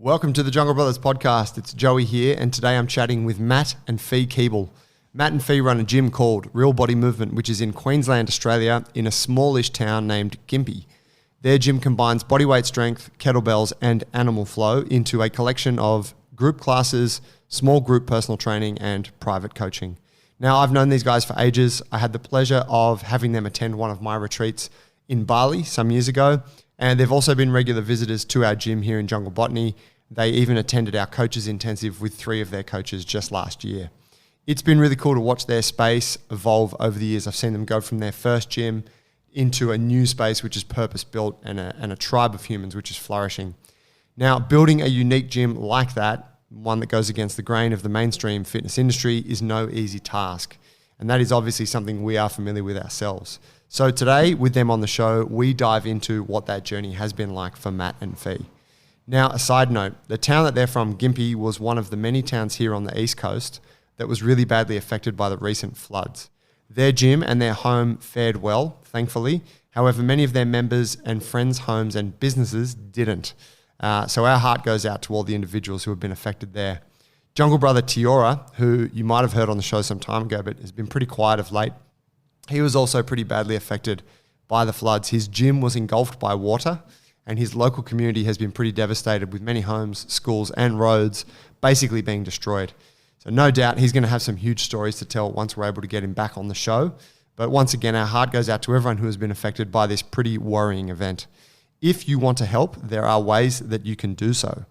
Welcome to the Jungle Brothers podcast. It's Joey here, and today I'm chatting with Matt and Fee Keeble. Matt and Fee run a gym called Real Body Movement, which is in Queensland, Australia, in a smallish town named Gympie. Their gym combines bodyweight strength, kettlebells, and animal flow into a collection of group classes, small group personal training, and private coaching. Now, I've known these guys for ages. I had the pleasure of having them attend one of my retreats in Bali some years ago, and they've also been regular visitors to our gym here in Jungle Botany. They even attended our coaches intensive with 3 of their coaches just last year. It's been really cool to watch their space evolve over the years. I've seen them go from their first gym into a new space which is purpose-built and a tribe of humans which is flourishing. Now, building a unique gym like that, one that goes against the grain of the mainstream fitness industry, is no easy task. And that is obviously something we are familiar with ourselves. So today, with them on the show, we dive into what that journey has been like for Matt and Fee. Now, a side note, the town that they're from, Gympie, was one of the many towns here on the East Coast that was really badly affected by the recent floods. Their gym and their home fared well, thankfully. However, many of their members and friends' homes and businesses didn't. So our heart goes out to all the individuals who have been affected there. Jungle brother Tiora, who you might have heard on the show some time ago, but has been pretty quiet of late, he was also pretty badly affected by the floods. His gym was engulfed by water, and his local community has been pretty devastated, with many homes, schools, and roads basically being destroyed. So no doubt he's going to have some huge stories to tell once we're able to get him back on the show. But once again, our heart goes out to everyone who has been affected by this pretty worrying event. If you want to help, there are ways that you can do so.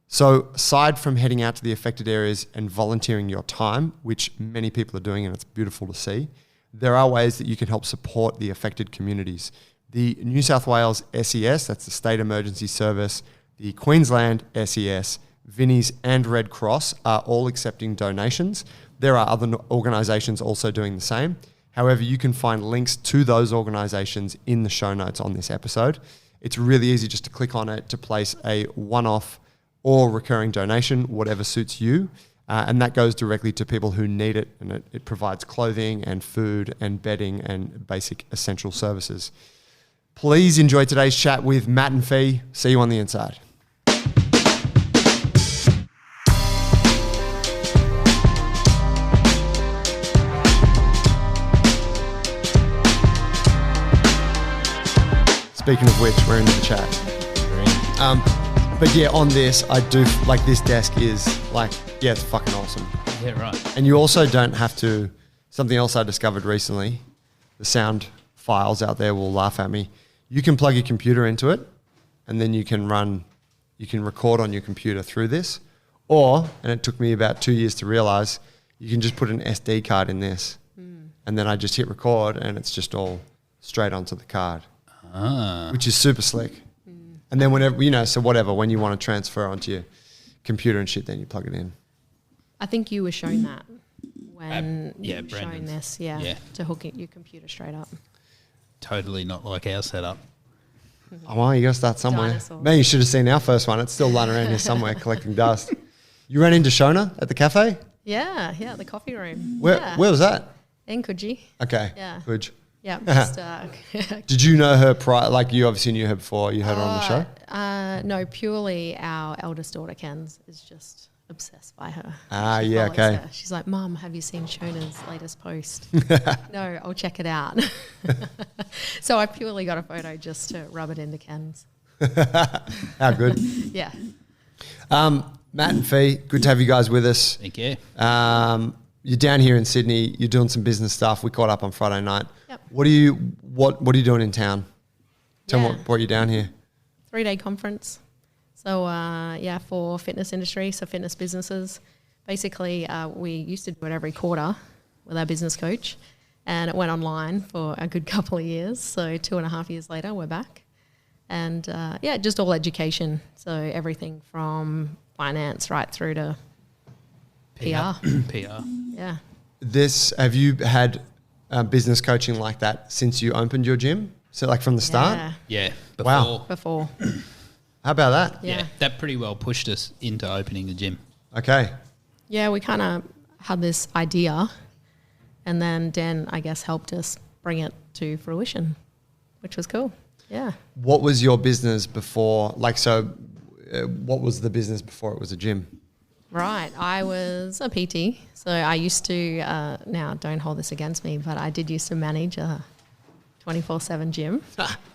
So aside from heading out to the affected areas and volunteering your time, which many people are doing and it's beautiful to see, there are ways that you can help support the affected communities. The New South Wales SES, that's the State Emergency Service, the Queensland SES, Vinnie's and Red Cross are all accepting donations. There are other organisations also doing the same. However, you can find links to those organisations in the show notes on this episode. It's really easy just to click on it to place a one-off or recurring donation, whatever suits you. And that goes directly to people who need it, and it provides clothing and food and bedding and basic essential services. Please enjoy today's chat with Matt and Fee. See you on the inside. Speaking of which, we're into the chat. But yeah, on this, I do, like, this desk is like, yeah, it's fucking awesome. Yeah, right. And you also don't have to, something else I discovered recently, the sound files out there will laugh at me. You can plug your computer into it, and then you can record on your computer through this. Or, and it took me about 2 years to realize, you can just put an SD card in this. And then I just hit record, and it's just all straight onto the card. Which is super slick. And then whenever, when you want to transfer onto your computer and shit, then you plug it in. I think you were shown that when you were Brandon's. shown this, to hook your computer straight up. Totally not like our setup. Oh, well, you got to start somewhere. Dinosaurs. Man, you should have seen our first one. It's still lying around here somewhere collecting dust. You ran into Shona at the cafe? Yeah, the coffee room. Where was that? In Coogee. Okay. Yeah. Good. Yeah, just, Did you know her prior? Like, you obviously knew her before you had her on the show? no, purely our eldest daughter, Kenz, is just obsessed by her. Ah, She yeah, follows okay. her. She's like, Mum, have you seen Shona's latest post? No, I'll check it out. So I purely got a photo just to rub it into Kenz. How good. Yeah. Matt and Fee, good to have you guys with us. Thank you. You're down here in Sydney. You're doing some business stuff. We caught up on Friday night. Yep. What are you doing in town? Tell me Yeah. what brought you down here. 3-day conference. So, for fitness industry, so fitness businesses. Basically, we used to do it every quarter with our business coach, and it went online for a good couple of years. So 2.5 years later, we're back. And, just all education. So everything from finance right through to PR. PR. Yeah. Have you had business coaching like that since you opened your gym? So like from the start? Yeah. Before. Wow. Before. How about that? Yeah. That pretty well pushed us into opening the gym. Okay. Yeah, we kind of had this idea, and then Dan, I guess, helped us bring it to fruition, which was cool. Yeah. What was your business before? Like, so what was the business before it was a gym? Right. I was a PT. So I used to, now don't hold this against me, but I did used to manage a 24/7 gym.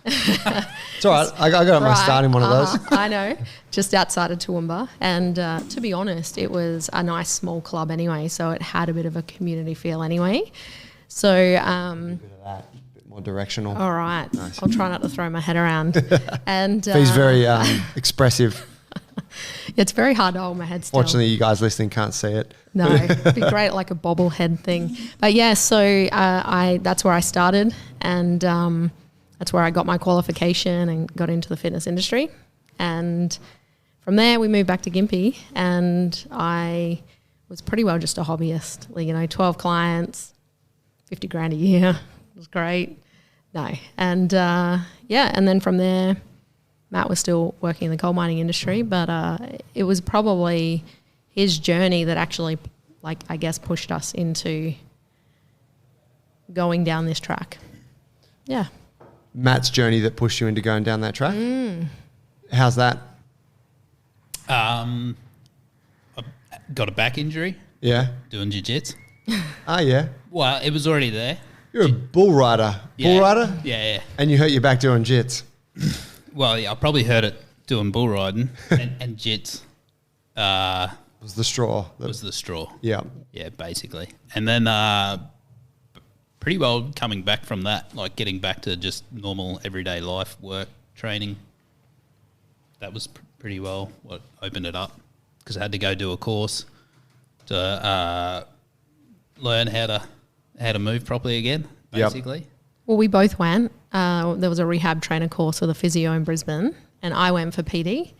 It's all right. I got my start in one of those. I know, just outside of Toowoomba. And to be honest, it was a nice small club anyway, so it had a bit of a community feel anyway. So, A bit of that, a bit more directional. all right, Nice. I'll try not to throw my head around. And He's very expressive. it's very hard to hold my head still. Fortunately, you guys listening can't see it. No, it'd be great, like a bobblehead thing. But yeah, so that's where I started, and that's where I got my qualification and got into the fitness industry. And from there, we moved back to Gympie, and I was pretty well just a hobbyist. Like, 12 clients, 50 grand a year. It was great. No, and and then from there, Matt was still working in the coal mining industry, but it was probably his journey that actually, I guess, pushed us into going down this track. Yeah. Matt's journey that pushed you into going down that track. How's that? I got a back injury Yeah. doing jiu-jitsu. Yeah. Well, it was already there. You're a bull rider. Bull rider? Yeah. And you hurt your back doing jits. Well, yeah, I probably heard it doing bull riding and jits Was the straw. was the straw. Yeah. Yeah, basically. And then pretty well coming back from that, like getting back to just normal everyday life, work, training. That was pretty well what opened it up, because I had to go do a course to learn how to move properly again, Yep. basically. Well, we both went. There was a rehab trainer course with a physio in Brisbane, and I went for PD,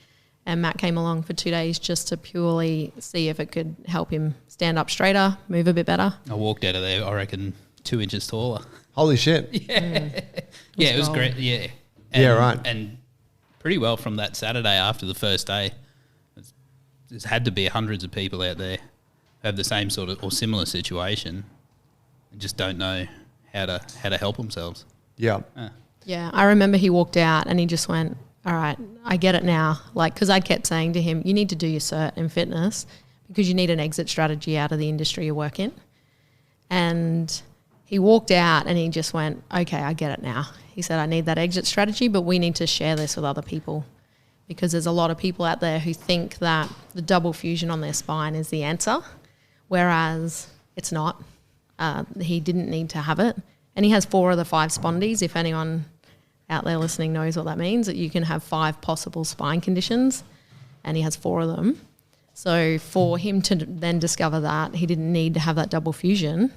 and Matt came along for 2 days just to purely see if it could help him stand up straighter, move a bit better. I walked out of there, I reckon, 2 inches taller. Holy shit. Yeah, it was gold. great. Yeah, Yeah, right. And pretty well from that Saturday after the first day. There's had to be hundreds of people out there who have the same sort of or similar situation and just don't know how to help themselves. Yeah. Yeah, I remember he walked out and he just went, all right, I get it now. Because I kept saying to him, you need to do your cert in fitness because you need an exit strategy out of the industry you work in. And he walked out and he just went, okay, I get it now. He said, I need that exit strategy, but we need to share this with other people, because there's a lot of people out there who think that the double fusion on their spine is the answer, whereas it's not. He didn't need to have it. And he has 4 of the 5 spondies. If anyone out there listening knows what that means, that you can have 5 possible spine conditions, and he has 4 of them. So for him to then discover that he didn't need to have that double fusion,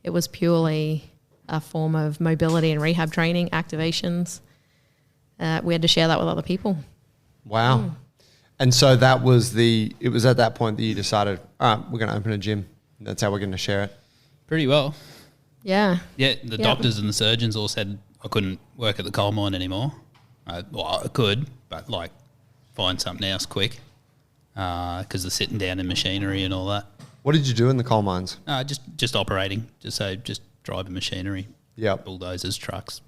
it was purely a form of mobility and rehab training, activations. We had to share that with other people. Wow. And so it was at that point that you decided, all right, we're going to open a gym. That's how we're going to share it. Pretty well. Yeah. Yeah, the doctors and the surgeons all said I couldn't work at the coal mine anymore. Well, I could, but find something else quick, because the sitting down in machinery and all that. What did you do in the coal mines? Just operating, just driving machinery, Yep. bulldozers, trucks,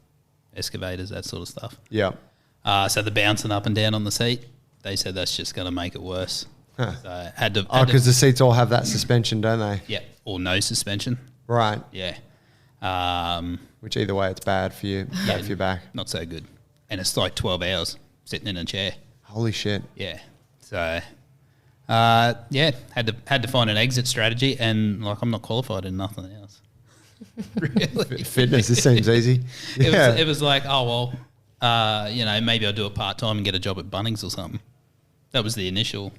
excavators, that sort of stuff. Yeah. So the bouncing up and down on the seat, they said that's just going to make it worse. Huh. So I had to. Because the seats all have that suspension, don't they? Yeah, or no suspension. Right. Yeah. Which either way, it's bad for you, bad for your back. Not so good. And it's like 12 hours sitting in a chair. Holy shit. Yeah. So, had to find an exit strategy, and I'm not qualified in nothing else. Really. Fitness, this seems easy. Yeah. It was like, maybe I'll do it part-time and get a job at Bunnings or something. That was the initial.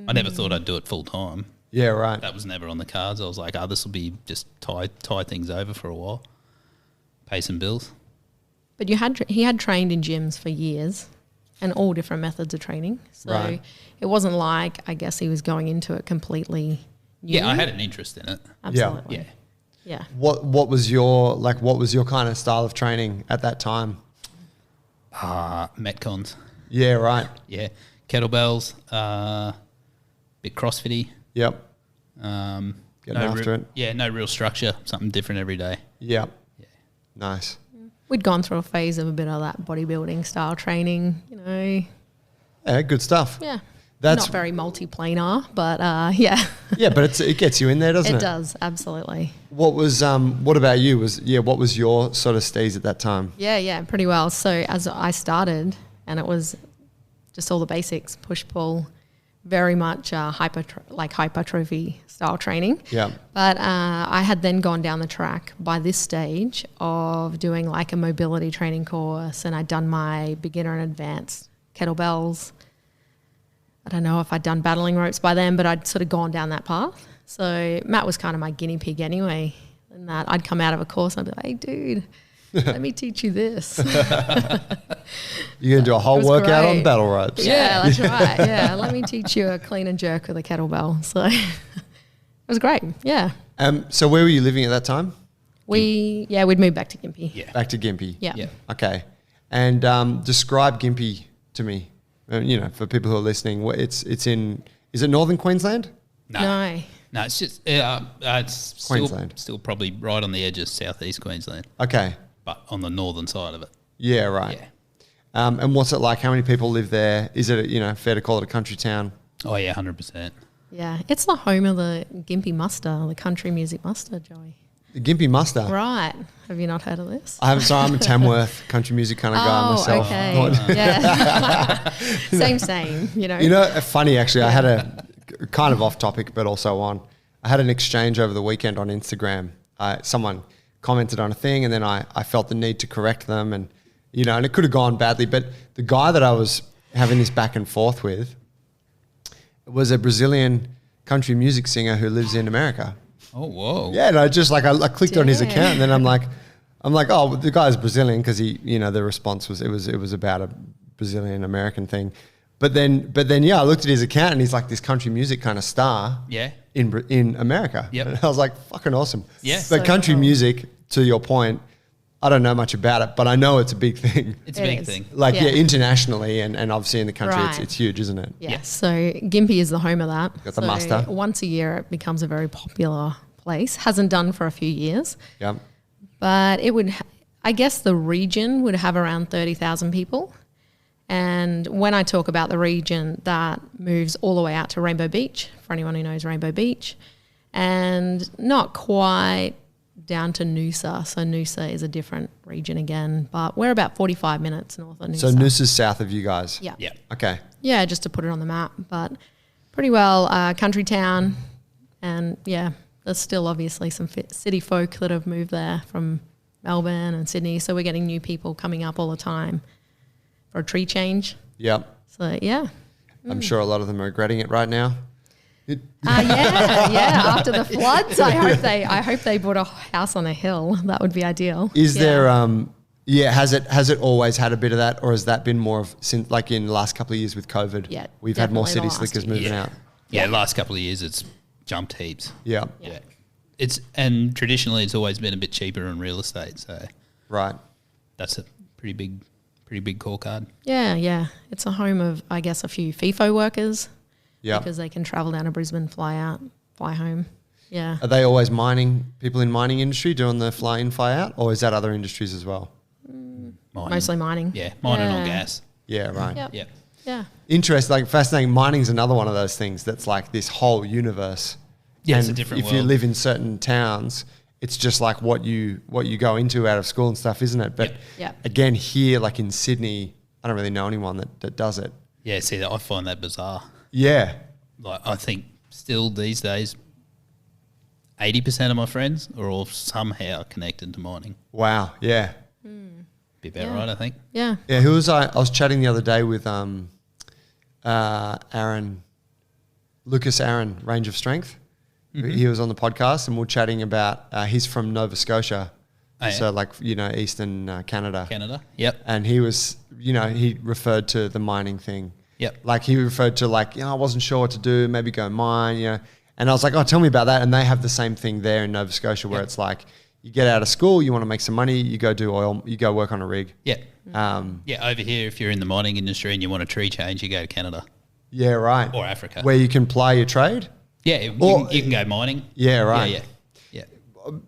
I never thought I'd do it full-time. Yeah, right. That was never on the cards. I was like, this will be just tie things over for a while, pay some bills. But he had trained in gyms for years and all different methods of training. So Right. it wasn't like, I guess he was going into it completely new. Yeah, I had an interest in it. Absolutely. Yeah. Yeah. What was your kind of style of training at that time? Metcons. Yeah, right. Yeah. Kettlebells, bit CrossFitty. Yep. Getting after it. Yeah, no real structure, something different every day. Yep. Yeah. Nice. We'd gone through a phase of a bit of that bodybuilding style training, Yeah, good stuff. Yeah. That's not very multi-planar, but yeah. yeah, but it gets you in there, doesn't it? It does, absolutely. What was what about you? What was your sort of steez at that time? Yeah, pretty well. So as I started, and it was just all the basics, push pull, very much hypertrophy style training. Yeah. But I had then gone down the track by this stage of doing like a mobility training course, and I'd done my beginner and advanced kettlebells. I don't know if I'd done battling ropes by then, but I'd sort of gone down that path. So Matt was kind of my guinea pig anyway, in that I'd come out of a course and I'd be like, hey, dude, let me teach you this. You're going to do a whole was workout great. on battle ropes. Yeah, that's right. Yeah, let me teach you a clean and jerk with a kettlebell. So it was great. Yeah. So where were you living at that time? We'd moved back to Gympie. Yeah. Back to Gympie. Yeah. Yeah. Okay. And describe Gympie to me. For people who are listening, is it Northern Queensland? No. No, it's just it's Queensland. still probably right on the edge of southeast Queensland, Okay. but on the northern side of it. Yeah, right. Yeah. And what's it like? How many people live there? Is it, fair to call it a country town? Oh yeah, 100%. Yeah. It's the home of the Gympie Muster, the country music muster, Joey. The Gympie Muster. Right. Have you not heard of this? I'm a Tamworth country music kind of guy myself. Okay. Yeah. Same, Funny actually, I had a kind of off topic, but also on. I had an exchange over the weekend on Instagram. Someone commented on a thing, and then I felt the need to correct them, and it could have gone badly. But the guy that I was having this back and forth with was a Brazilian country music singer who lives in America. Oh whoa. Yeah, and I just I clicked on his Damn. account, and then I'm like, oh, the guy's Brazilian because he, the response was it was about a Brazilian American thing, but then I looked at his account and he's like this country music kind of star. Yeah. In America. Yep. And I was like, fucking awesome. Yeah. But So country cool. music, to your point, I don't know much about it, but I know it's a big thing. It's a It big is. thing. Internationally and obviously in the country, Right. it's huge, isn't it? Yeah. Yeah. So Gympie is the home of that. Got the so muster. Once a year, it becomes a very popular place. Hasn't done for a few years, Yeah. but it would. I guess the region would have around 30,000 people. And when I talk about the region, that moves all the way out to Rainbow Beach, for anyone who knows Rainbow Beach, and not quite down to Noosa. So Noosa is a different region again, but we're about 45 minutes north of Noosa. So Noosa's south of you guys. Yeah. Yeah. Okay. Yeah, just to put it on the map, but pretty well country town. And yeah, there's still obviously some city folk that have moved there from Melbourne and Sydney. So we're getting new people coming up all the time for a tree change. Yep. So yeah. I'm sure a lot of them are regretting it right now. Yeah. After the floods, I hope they bought a house on a hill. That would be ideal. Is Yeah. there has it always had a bit of that, or has that been more of since like in the last couple of years with COVID? Yeah, we've had more definitely city the last slickers year. moving Yeah. out. Yeah. Last couple of years, it's jumped heaps. Yeah. Yeah. And traditionally, it's always been a bit cheaper in real estate. So Right. that's a pretty big call card. Yeah. It's a home of, I guess, a few FIFO workers. Yeah. Because they can travel down to Brisbane, fly out, fly home. Yeah. Are they always people in mining industry doing the fly in, fly out, or is that other industries as well? Mining. Mostly mining. Yeah, mining or Yeah. gas. Yeah. Right. Yep. Yeah. Yeah. Interesting. Like fascinating. Mining's another one of those things that's like this whole universe. Yeah, and it's a different if you world. live in certain towns, it's just like what you go into out of school and stuff, isn't it? But Yep. again, here, like in Sydney, I don't really know anyone that does it. Yeah, see, I find that bizarre. Yeah. Like, I think still these days, 80% of my friends are all somehow connected to mining. Wow. Yeah. Be about Yeah. right, I think. Yeah. Yeah. Who was I? I was chatting the other day with Lucas Aaron, Range of Strength. He was on the podcast, and we we're chatting about. He's from Nova Scotia, Oh, yeah. so like eastern Canada. Canada. Yep. And he was, he referred to the mining thing. Yep. Like he referred to I wasn't sure what to do, maybe go mine, And I was like, oh, tell me about that. And they have the same thing there in Nova Scotia where Yep. it's like, you get out of school, you want to make some money, you go do oil, you go work on a rig. Yeah. Um, Yeah, over here, if you're in the mining industry and you want a tree change, you go to Canada yeah, right. or Africa. Where you can play your trade. Yeah, you, Or- you can go mining. Yeah, right. Yeah.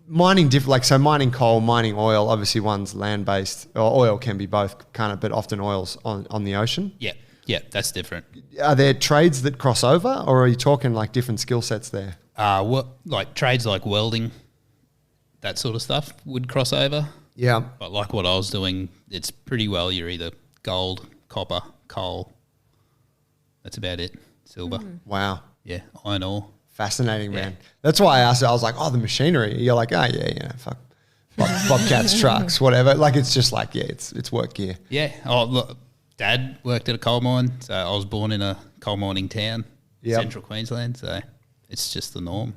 Mining so mining coal, mining oil, obviously one's land-based, or oil can be both kind of, but often oil's on the ocean. Yeah. Yeah, that's different. Are there trades that cross over, or are you talking like different skill sets there? Like trades like welding, that sort of stuff would cross over. Yeah. But like what I was doing, it's pretty well you're either gold, copper, coal. That's about it. Silver. Wow. Yeah, iron ore. Fascinating, man. That's why I asked it. I was like, oh, the machinery. You're like, oh, yeah, fuck. Bobcats, trucks, whatever. Like, it's just like, yeah, it's work gear. Yeah. Oh, look, Dad worked at a coal mine, so I was born in a coal mining town, central Queensland, so it's just the norm.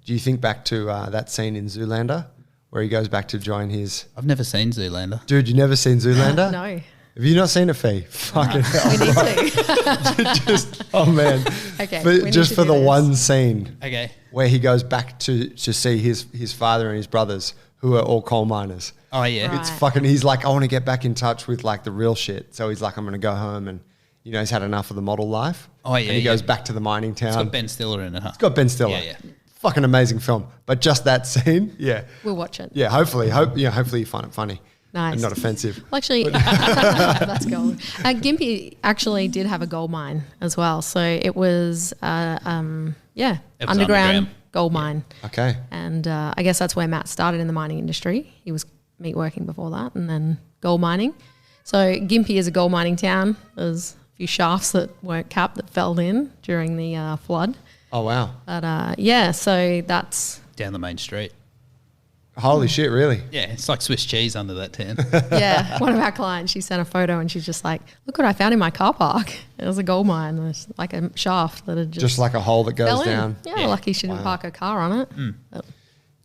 Do you think back to that scene in Zoolander where he goes back to join his... I've never seen Zoolander. Dude, you never seen Zoolander? No. Have you not seen it, Fee? Fucking hell. We need to. Just, oh, man. Okay. Just for the one scene Okay. where he goes back to see his father and his brothers who are all coal miners. Oh, yeah. Right. It's fucking, he's like, I want to get back in touch with like the real shit. So he's like, I'm going to go home and, he's had enough of the model life. Oh, yeah. And he goes back to the mining town. It's got Ben Stiller in it, huh? It's got Ben Stiller. Yeah. Fucking amazing film. But just that scene, yeah. We'll watch it. Yeah, hopefully you find it funny. Nice. And not offensive. Well, actually, that's gold. Gympie actually did have a gold mine as well. So it was, underground gold mine. Okay. And I guess that's where Matt started in the mining industry. He was meat working before that and then gold mining. So Gympie is a gold mining town. There's a few shafts that weren't capped that fell in during the flood. Oh, wow. But so that's... Down the main street. Holy shit, really? Yeah, it's like Swiss cheese under that town. Yeah, one of our clients, she sent a photo and she's just like, look what I found in my car park. It was a gold mine. There's like a shaft that had just like a hole that goes fell in. down. Yeah, lucky she didn't park her car on it. But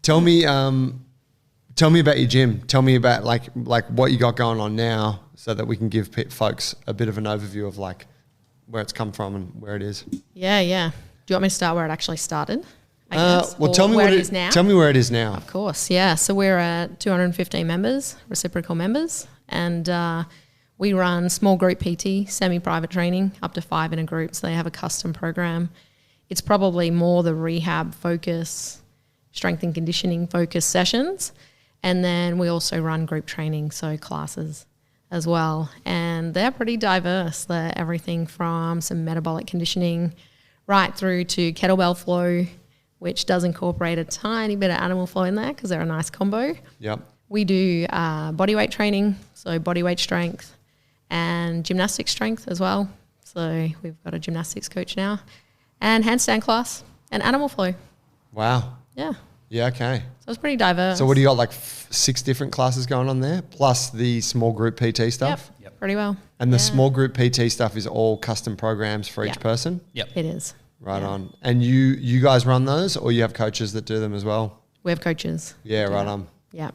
Tell me about your gym. Tell me about like what you got going on now so that we can give folks a bit of an overview of like where it's come from and where it is. yeah. Do you want me to start where it actually started? I guess? Well, Or tell me where what it is now. Tell me where it is now. Of course, yeah. So we're at 215 members, reciprocal members, and we run small group PT, semi-private training, up to 5 in a group. So they have a custom program. It's probably more the rehab focus, strength and conditioning focus sessions, and then we also run group training, so classes as well. And they're pretty diverse. They're everything from some metabolic conditioning right through to kettlebell flow, which does incorporate a tiny bit of animal flow in there because they're a nice combo. Yep. We do body weight training, so body weight strength and gymnastic strength as well. So we've got a gymnastics coach now and handstand class and animal flow. Wow. Yeah. Yeah, okay. So it's pretty diverse. So what do you got, like 6 different classes going on there, plus the small group PT stuff? Yep. Pretty well. And the Yeah. small group PT stuff is all custom programs for each Yep. person? Yep. It is. Right Yeah. on. And you guys run those, or you have coaches that do them as well? We have coaches. Yeah, Do right that. on. Yeah.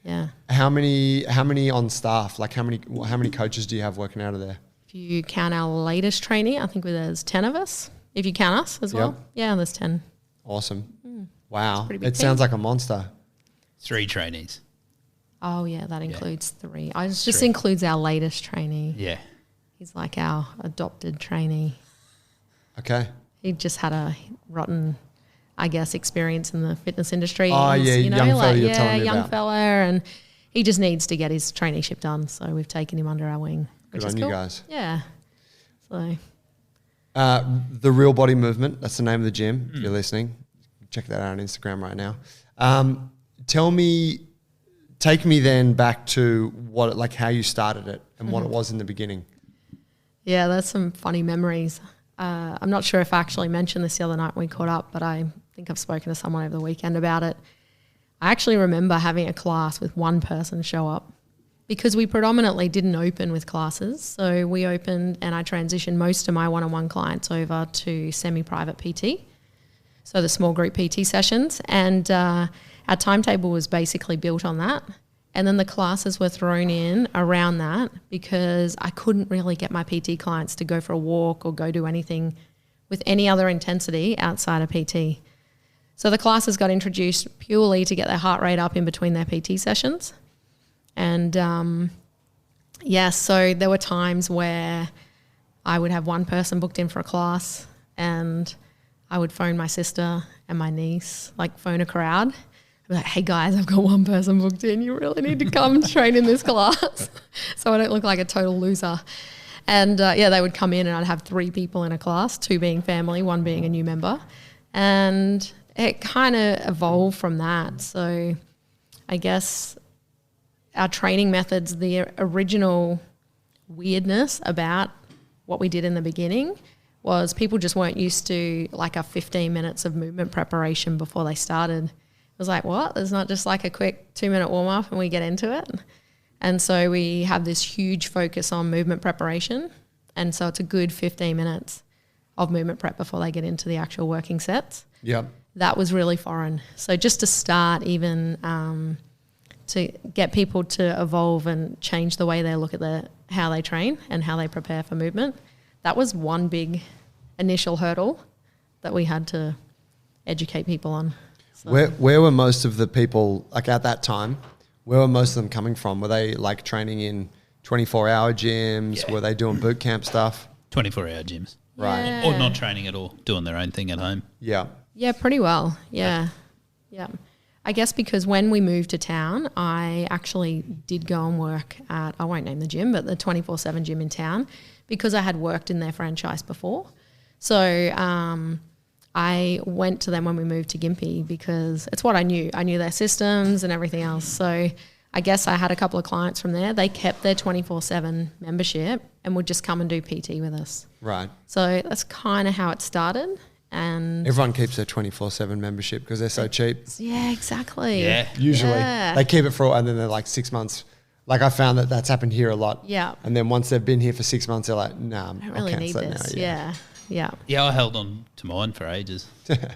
Yeah. How many on staff? Like how many coaches do you have working out of there? If you count our latest trainee, I think there's 10 of us. If you count us as well. Yep. Yeah, there's 10. Awesome. Wow. pretty big It sounds team. like a monster. 3 trainees. Oh, yeah, that includes 3. It just 3. includes our latest trainee. Yeah. He's like our adopted trainee. Okay. He just had a rotten, I guess, experience in the fitness industry. Oh, He's, yeah, young fella you're telling me young about. fella, and he just needs to get his traineeship done. So we've taken him under our wing, which Good is on cool. you guys. Yeah. So The Real Body Movement, that's the name of the gym. If you're listening, check that out on Instagram right now. Take me then back to how you started it and what it was in the beginning. yeah, there's some funny memories. I'm not sure if I actually mentioned this the other night when we caught up, but I think I've spoken to someone over the weekend about it. I actually remember having a class with one person show up because we predominantly didn't open with classes. So we opened and I transitioned most of my one-on-one clients over to semi-private PT, so the small group PT sessions. And our timetable was basically built on that. And then the classes were thrown in around that because I couldn't really get my PT clients to go for a walk or go do anything with any other intensity outside of PT. So the classes got introduced purely to get their heart rate up in between their PT sessions. And so there were times where I would have one person booked in for a class and I would phone my sister and my niece, like phone a crowd. I'd be like, hey guys, I've got one person booked in. You really need to come train in this class so I don't look like a total loser. And they would come in and I'd have 3 people in a class, 2 being family, 1 being a new member. And it kind of evolved from that. So I guess our training methods, the original weirdness about what we did in the beginning was people just weren't used to like a 15 minutes of movement preparation before they started. It was like, what? There's not just like a quick 2-minute warm up and we get into it. And so we have this huge focus on movement preparation. And so it's a good 15 minutes of movement prep before they get into the actual working sets. Yep. That was really foreign. So just to start even to get people to evolve and change the way they look at how they train and how they prepare for movement, that was one big initial hurdle that we had to educate people on. So. Where were most of the people, like at that time, where were most of them coming from? Were they like training in 24-hour gyms? Yeah. Were they doing boot camp stuff? 24-hour gyms. Right. Yeah. Or not training at all, doing their own thing at home. Yeah. Yeah, pretty well. Yeah. I guess because when we moved to town, I actually did go and work at, I won't name the gym, but the 24/7 gym in town, because I had worked in their franchise before. So I went to them when we moved to Gympie because it's what I knew. I knew their systems and everything else. So I guess I had a couple of clients from there. They kept their 24/7 membership and would just come and do PT with us. Right. So that's kind of how it started. And Everyone keeps their 24/7 membership because they're so cheap. yeah, exactly. Yeah. Usually. Yeah. They keep it for, and then they're like 6 months. Like I found that that's happened here a lot. Yeah. And then once they've been here for 6 months, they're like, nah, I don't really I'll need cancel it this. now. Yeah. Yeah. Yeah, I held on to mine for ages because I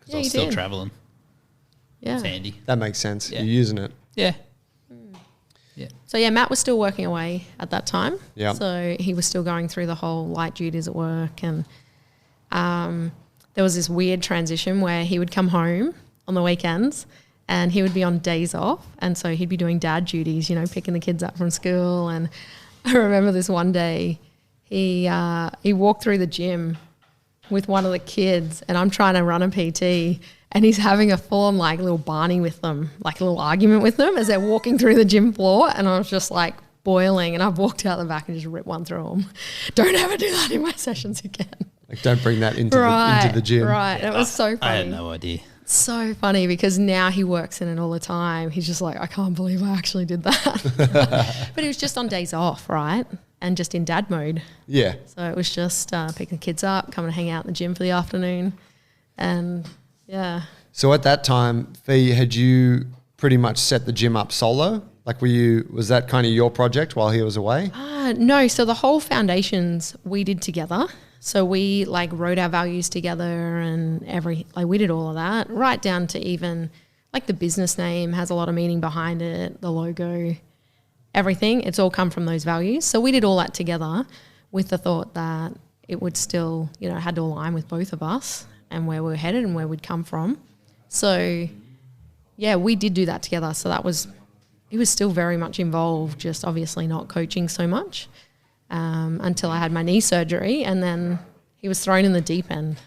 Yeah, was you still did. travelling. Yeah. It's handy. That makes sense. Yeah. You're using it. Yeah. Yeah. So yeah, Matt was still working away at that time. Yeah. So he was still going through the whole light duties at work, and there was this weird transition where he would come home on the weekends and he would be on days off, and so he'd be doing dad duties, you know, picking the kids up from school. And I remember this one day he walked through the gym with one of the kids, and I'm trying to run a PT, and he's having a full-on like little Barney with them, like a little argument with them as they're walking through the gym floor, and I was just like boiling, and I've walked out the back and just ripped one through them. Don't ever do that in my sessions again. Like, don't bring that into the gym. Right. It was so funny. I had no idea. So funny because now he works in it all the time. He's just like, I can't believe I actually did that. But he was just on days off, right? And just in dad mode. Yeah. So it was just picking the kids up, coming to hang out in the gym for the afternoon. And yeah. So at that time, Fee, had you pretty much set the gym up solo? Like, was that kind of your project while he was away? No, so the whole foundations we did together. So we like wrote our values together and we did all of that, right down to even like the business name has a lot of meaning behind it, the logo, everything. It's all come from those values. So we did all that together with the thought that it would still, you know, had to align with both of us and where we're headed and where we'd come from. So yeah, we did do that together. So he was still very much involved, just obviously not coaching so much. Until I had my knee surgery, and then he was thrown in the deep end.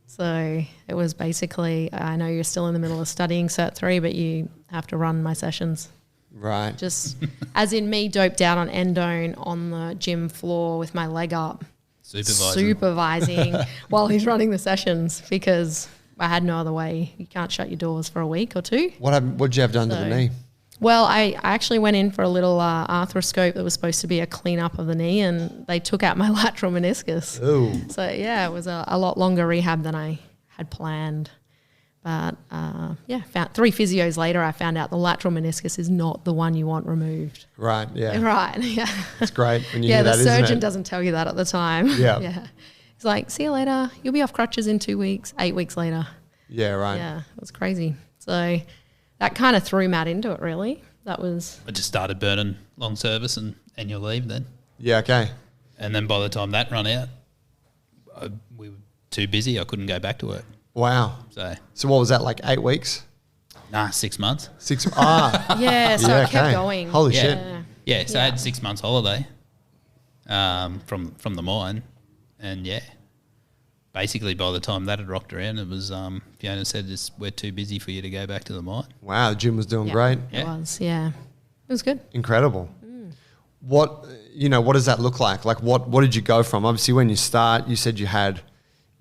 So it was basically, I know you're still in the middle of studying Cert 3, but you have to run my sessions. Right. Just as in me doped out on endone on the gym floor with my leg up, supervising while he's running the sessions because I had no other way. You can't shut your doors for a week or 2. What happened? What'd you have done to the knee? Well, I actually went in for a little arthroscope that was supposed to be a clean-up of the knee, and they took out my lateral meniscus. Oh. So, yeah, it was a lot longer rehab than I had planned. But, 3 physios later, I found out the lateral meniscus is not the one you want removed. Right, yeah. Right, yeah. It's great when you hear that, the surgeon isn't it? doesn't tell you that at the time. Yeah. Yeah. He's like, see you later. You'll be off crutches in 2 weeks, 8 weeks later. Yeah, right. Yeah, it was crazy. So that kind of threw Matt into it, really. That was... I just started burning long service and annual leave then. Yeah, okay. And then by the time that run out, we were too busy. I couldn't go back to work. Wow. So what was that, like 8 weeks? 6 months. 6? Ah. Yeah, so Yeah, it kept okay. going. Holy Yeah. shit. Yeah, so I had 6 months holiday from the mine. And, yeah, basically by the time that had rocked around, it was Fiona said, we're too busy for you to go back to the mine. Wow, the gym was doing Yeah, great. It was, yeah. It was good. Incredible. what does that look like? Like what did you go from? Obviously, when you start, you said you had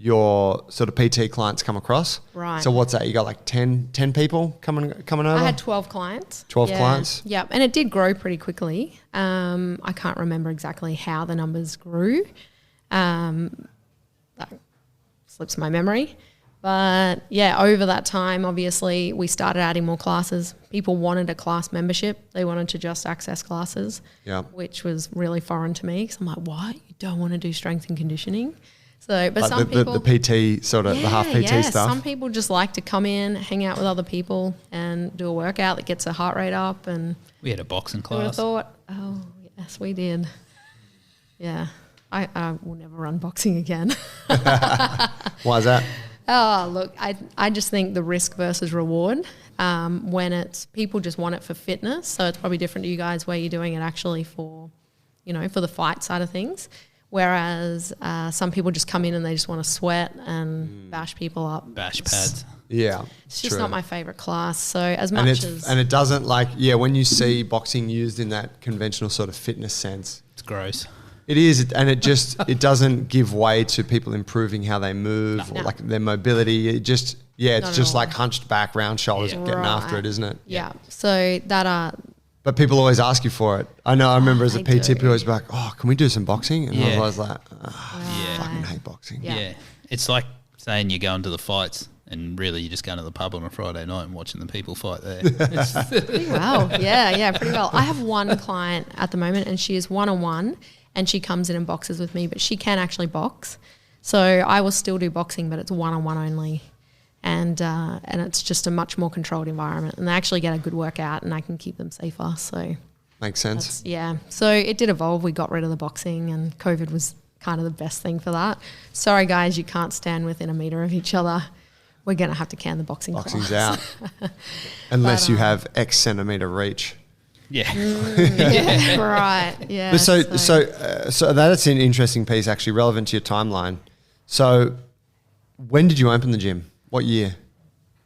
your sort of PT clients come across. Right. So what's that? You got like 10 people coming over? I had 12 clients. 12 clients? Yeah, and it did grow pretty quickly. I can't remember exactly how the numbers grew. That slips my memory. But yeah, over that time, obviously, we started adding more classes. People wanted a class membership. They wanted to just access classes, which was really foreign to me because I'm like, what? You don't want to do strength and conditioning? So, but some people, the PT sort of the half PT stuff. Some people just like to come in, hang out with other people, and do a workout that gets their heart rate up. And we had a boxing I would have class. thought, oh yes, we did. Yeah, I will never run boxing again. Why is that? Oh, look, I just think the risk versus reward when it's people just want it for fitness. So it's probably different to you guys where you're doing it actually for, for the fight side of things. Whereas some people just come in and they just want to sweat and bash people up. Bash pads. Yeah. It's just not my favorite class. So as and much as... And it doesn't when you see boxing used in that conventional sort of fitness sense. It's gross. It is, and it doesn't give way to people improving how they move or like their mobility. It's just like hunched back, round shoulders, getting after it, isn't it? Yeah. So that But people always ask you for it. I know. I remember as a they PT, do. people always be like, "Oh, can we do some boxing?" And I was always like, I fucking hate boxing." Yeah. Yeah. It's like saying you're going to the fights and really you're just going to the pub on a Friday night and watching the people fight there. pretty well. Yeah, pretty well. I have one client at the moment and she is one-on-one and she comes in and boxes with me, but she can actually box. So I will still do boxing, but it's one-on-one only. And it's just a much more controlled environment and they actually get a good workout and I can keep them safer. So Makes sense. yeah. So it did evolve. We got rid of the boxing and COVID was kind of the best thing for that. Sorry guys, you can't stand within a metre of each other. We're going to have to can the boxing Boxing's class. out. Unless you have X centimetre reach. Yeah. Yeah, right. Yeah. But so that's an interesting piece, actually, relevant to your timeline. So, when did you open the gym? What year?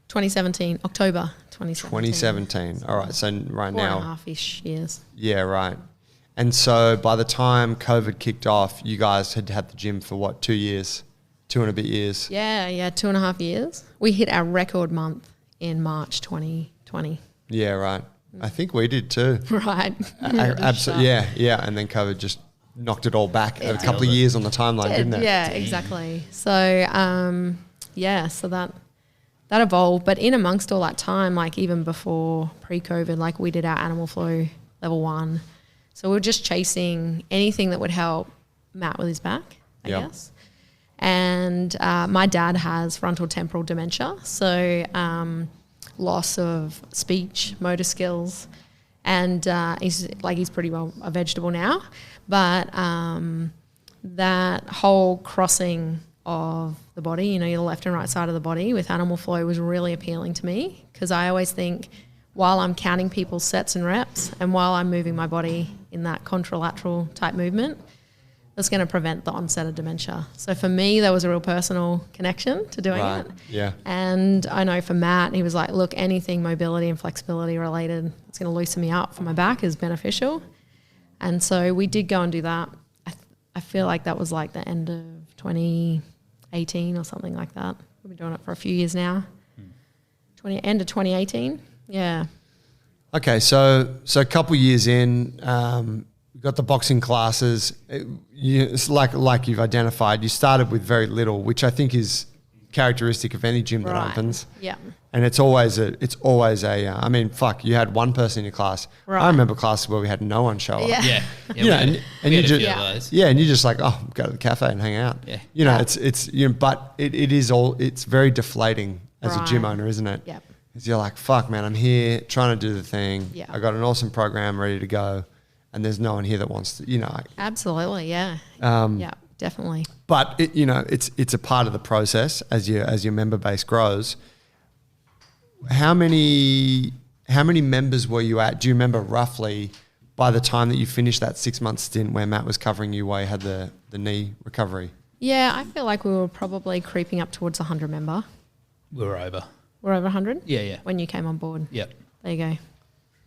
2017, October 2017. 2017. All right. So right 4.5 now, ish years. yeah, right. And so by the time COVID kicked off, you guys had had the gym for what? 2 years, 2 and a bit years. Yeah, 2.5 years. We hit our record month in March 2020. Yeah, right. I think we did too. Right. Absolutely. Yeah. And then COVID just knocked it all back a couple of years on the timeline, didn't it? Yeah, exactly. So, so that evolved. But in amongst all that time, like even before pre-COVID, like we did our Animal Flow level 1. So we were just chasing anything that would help Matt with his back, I guess. And my dad has frontal temporal dementia. So loss of speech, motor skills. And he's pretty well a vegetable now. But that whole crossing of the body, your left and right side of the body with Animal Flow was really appealing to me because I always think while I'm counting people's sets and reps and while I'm moving my body in that contralateral type movement, that's going to prevent the onset of dementia. So for me, there was a real personal connection to doing it. Yeah. And I know for Matt, he was like, look, anything mobility and flexibility related, it's going to loosen me up for my back is beneficial. And so we did go and do that. I feel like that was like the end of 2018 or something like that. We've been doing it for a few years now. End of 2018. Yeah. Okay, so a couple years in, you got the boxing classes. It's like you've identified. You started with very little, which I think is characteristic of any gym that opens. Yeah. And it's always a. I mean, fuck, you had one person in your class. Right. I remember classes where we had no one show up. Yeah. Yeah. You know, and we you had a just few of those. and you just like, oh, go to the cafe and hang out. Yeah. You know, it's but it is all. It's very deflating as a gym Right. owner, isn't it? Yeah. Because you're like, fuck, man, I'm here trying to do the thing. Yeah. I got an awesome program ready to go, and there's no one here that wants to. Absolutely. Yeah. Yeah, definitely. But it's a part of the process as your member base grows. How many members were you at? Do you remember roughly by the time that you finished that 6-month stint where Matt was covering you while you had the knee recovery? Yeah, I feel like we were probably creeping up towards 100 member. We were over. We're over 100? Yeah. When you came on board. Yep. There you go.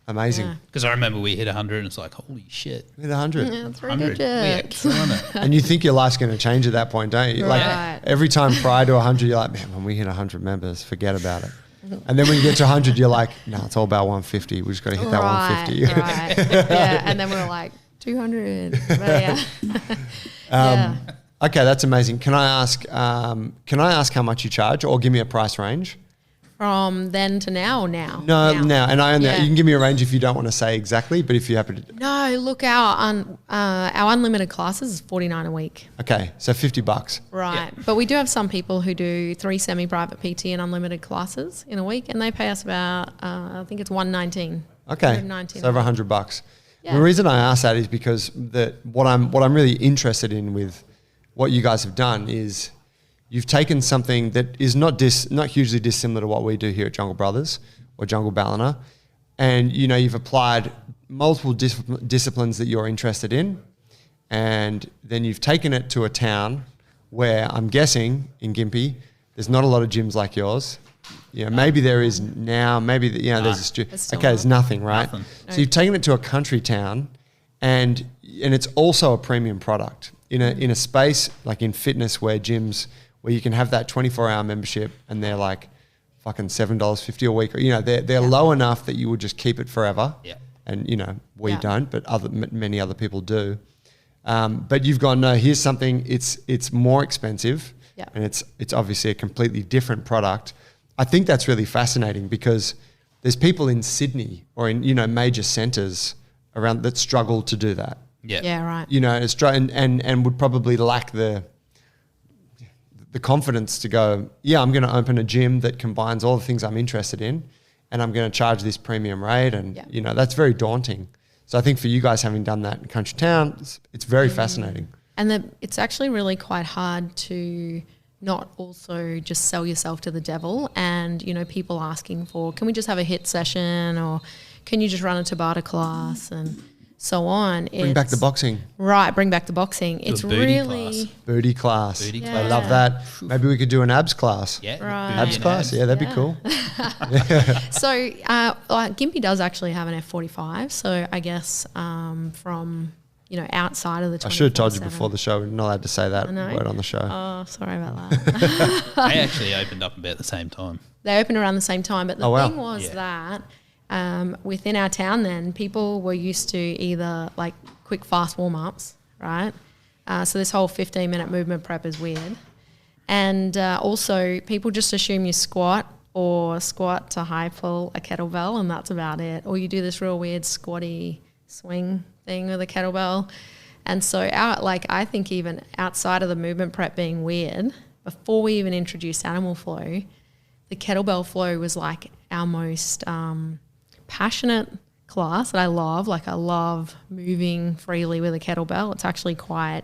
Amazing. Yeah. Because I remember we hit 100 and it's like, holy shit. Hit 100. Yeah, it's 100. We are ridiculous. killing it. And you think your life's going to change at that point, don't you? Like Right. every time prior to 100, you're like, man, when we hit 100 members, forget about it. And then when you get to 100, you're like, no, it's all about 150. We just got to hit that 150. Right. Yeah, and then we were like 200. But yeah. Yeah. Okay, that's amazing. Can I ask how much you charge, or give me a price range? From then to now or now? No, now. And Yeah. you can give me a range if you don't want to say exactly, but if you're happy to. No, look, our unlimited classes is $49 a week. Okay, so $50. Right. But we do have some people who do 3 semi-private PT and unlimited classes in a week, and they pay us about, I think it's $119. Okay, $119. so over $100. Yeah. The reason I ask that is because what I'm really interested in with what you guys have done is you've taken something that is not hugely dissimilar to what we do here at Jungle Brothers or Jungle Ballina, and you've applied multiple disciplines that you're interested in, and then you've taken it to a town where I'm guessing in Gympie there's not a lot of gyms like yours. Maybe there is now. Maybe there's there's nothing, right? Nothing. So you've taken it to a country town, and it's also a premium product in a space like in fitness where you can have that 24-hour membership and they're like fucking $7.50 a week. They're low enough that you would just keep it forever. Yeah. And we don't, but many other people do. But you've gone, no, here's something. It's more expensive, and it's obviously a completely different product. I think that's really fascinating because there's people in Sydney or in major centres around that struggle to do that. Yeah. Yeah, right. And would probably lack the confidence to go, I'm going to open a gym that combines all the things I'm interested in, and I'm going to charge this premium rate, and that's very daunting. So I think for you guys having done that in country town, it's very fascinating. And it's actually really quite hard to not also just sell yourself to the devil, and people asking for, can we just have a HIIT session, or can you just run a Tabata class, and so on. Bring back the boxing. Right, bring back the boxing. It's booty really... class. Booty class. Booty Yeah. class. I love that. Maybe we could do an abs class. Yeah. Right. booty Abs and class, abs. yeah, that'd be Yeah. cool. So Gympie does actually have an F45, so I guess from outside of the 24/7. I should have told you before the show. We're not allowed to say that I know. word on the show. Oh, sorry about that. They actually opened up about the same time. They opened around the same time, but the Oh, wow. thing was Yeah. that within our town then, people were used to either like quick, fast warm-ups, right? So this whole 15-minute movement prep is weird. And also people just assume you squat to high pull a kettlebell, and that's about it. Or you do this real weird squatty swing thing with a kettlebell. And so I think even outside of the movement prep being weird, before we even introduced animal flow, the kettlebell flow was like our most passionate class that I love. Like I love moving freely with a kettlebell. It's actually quite,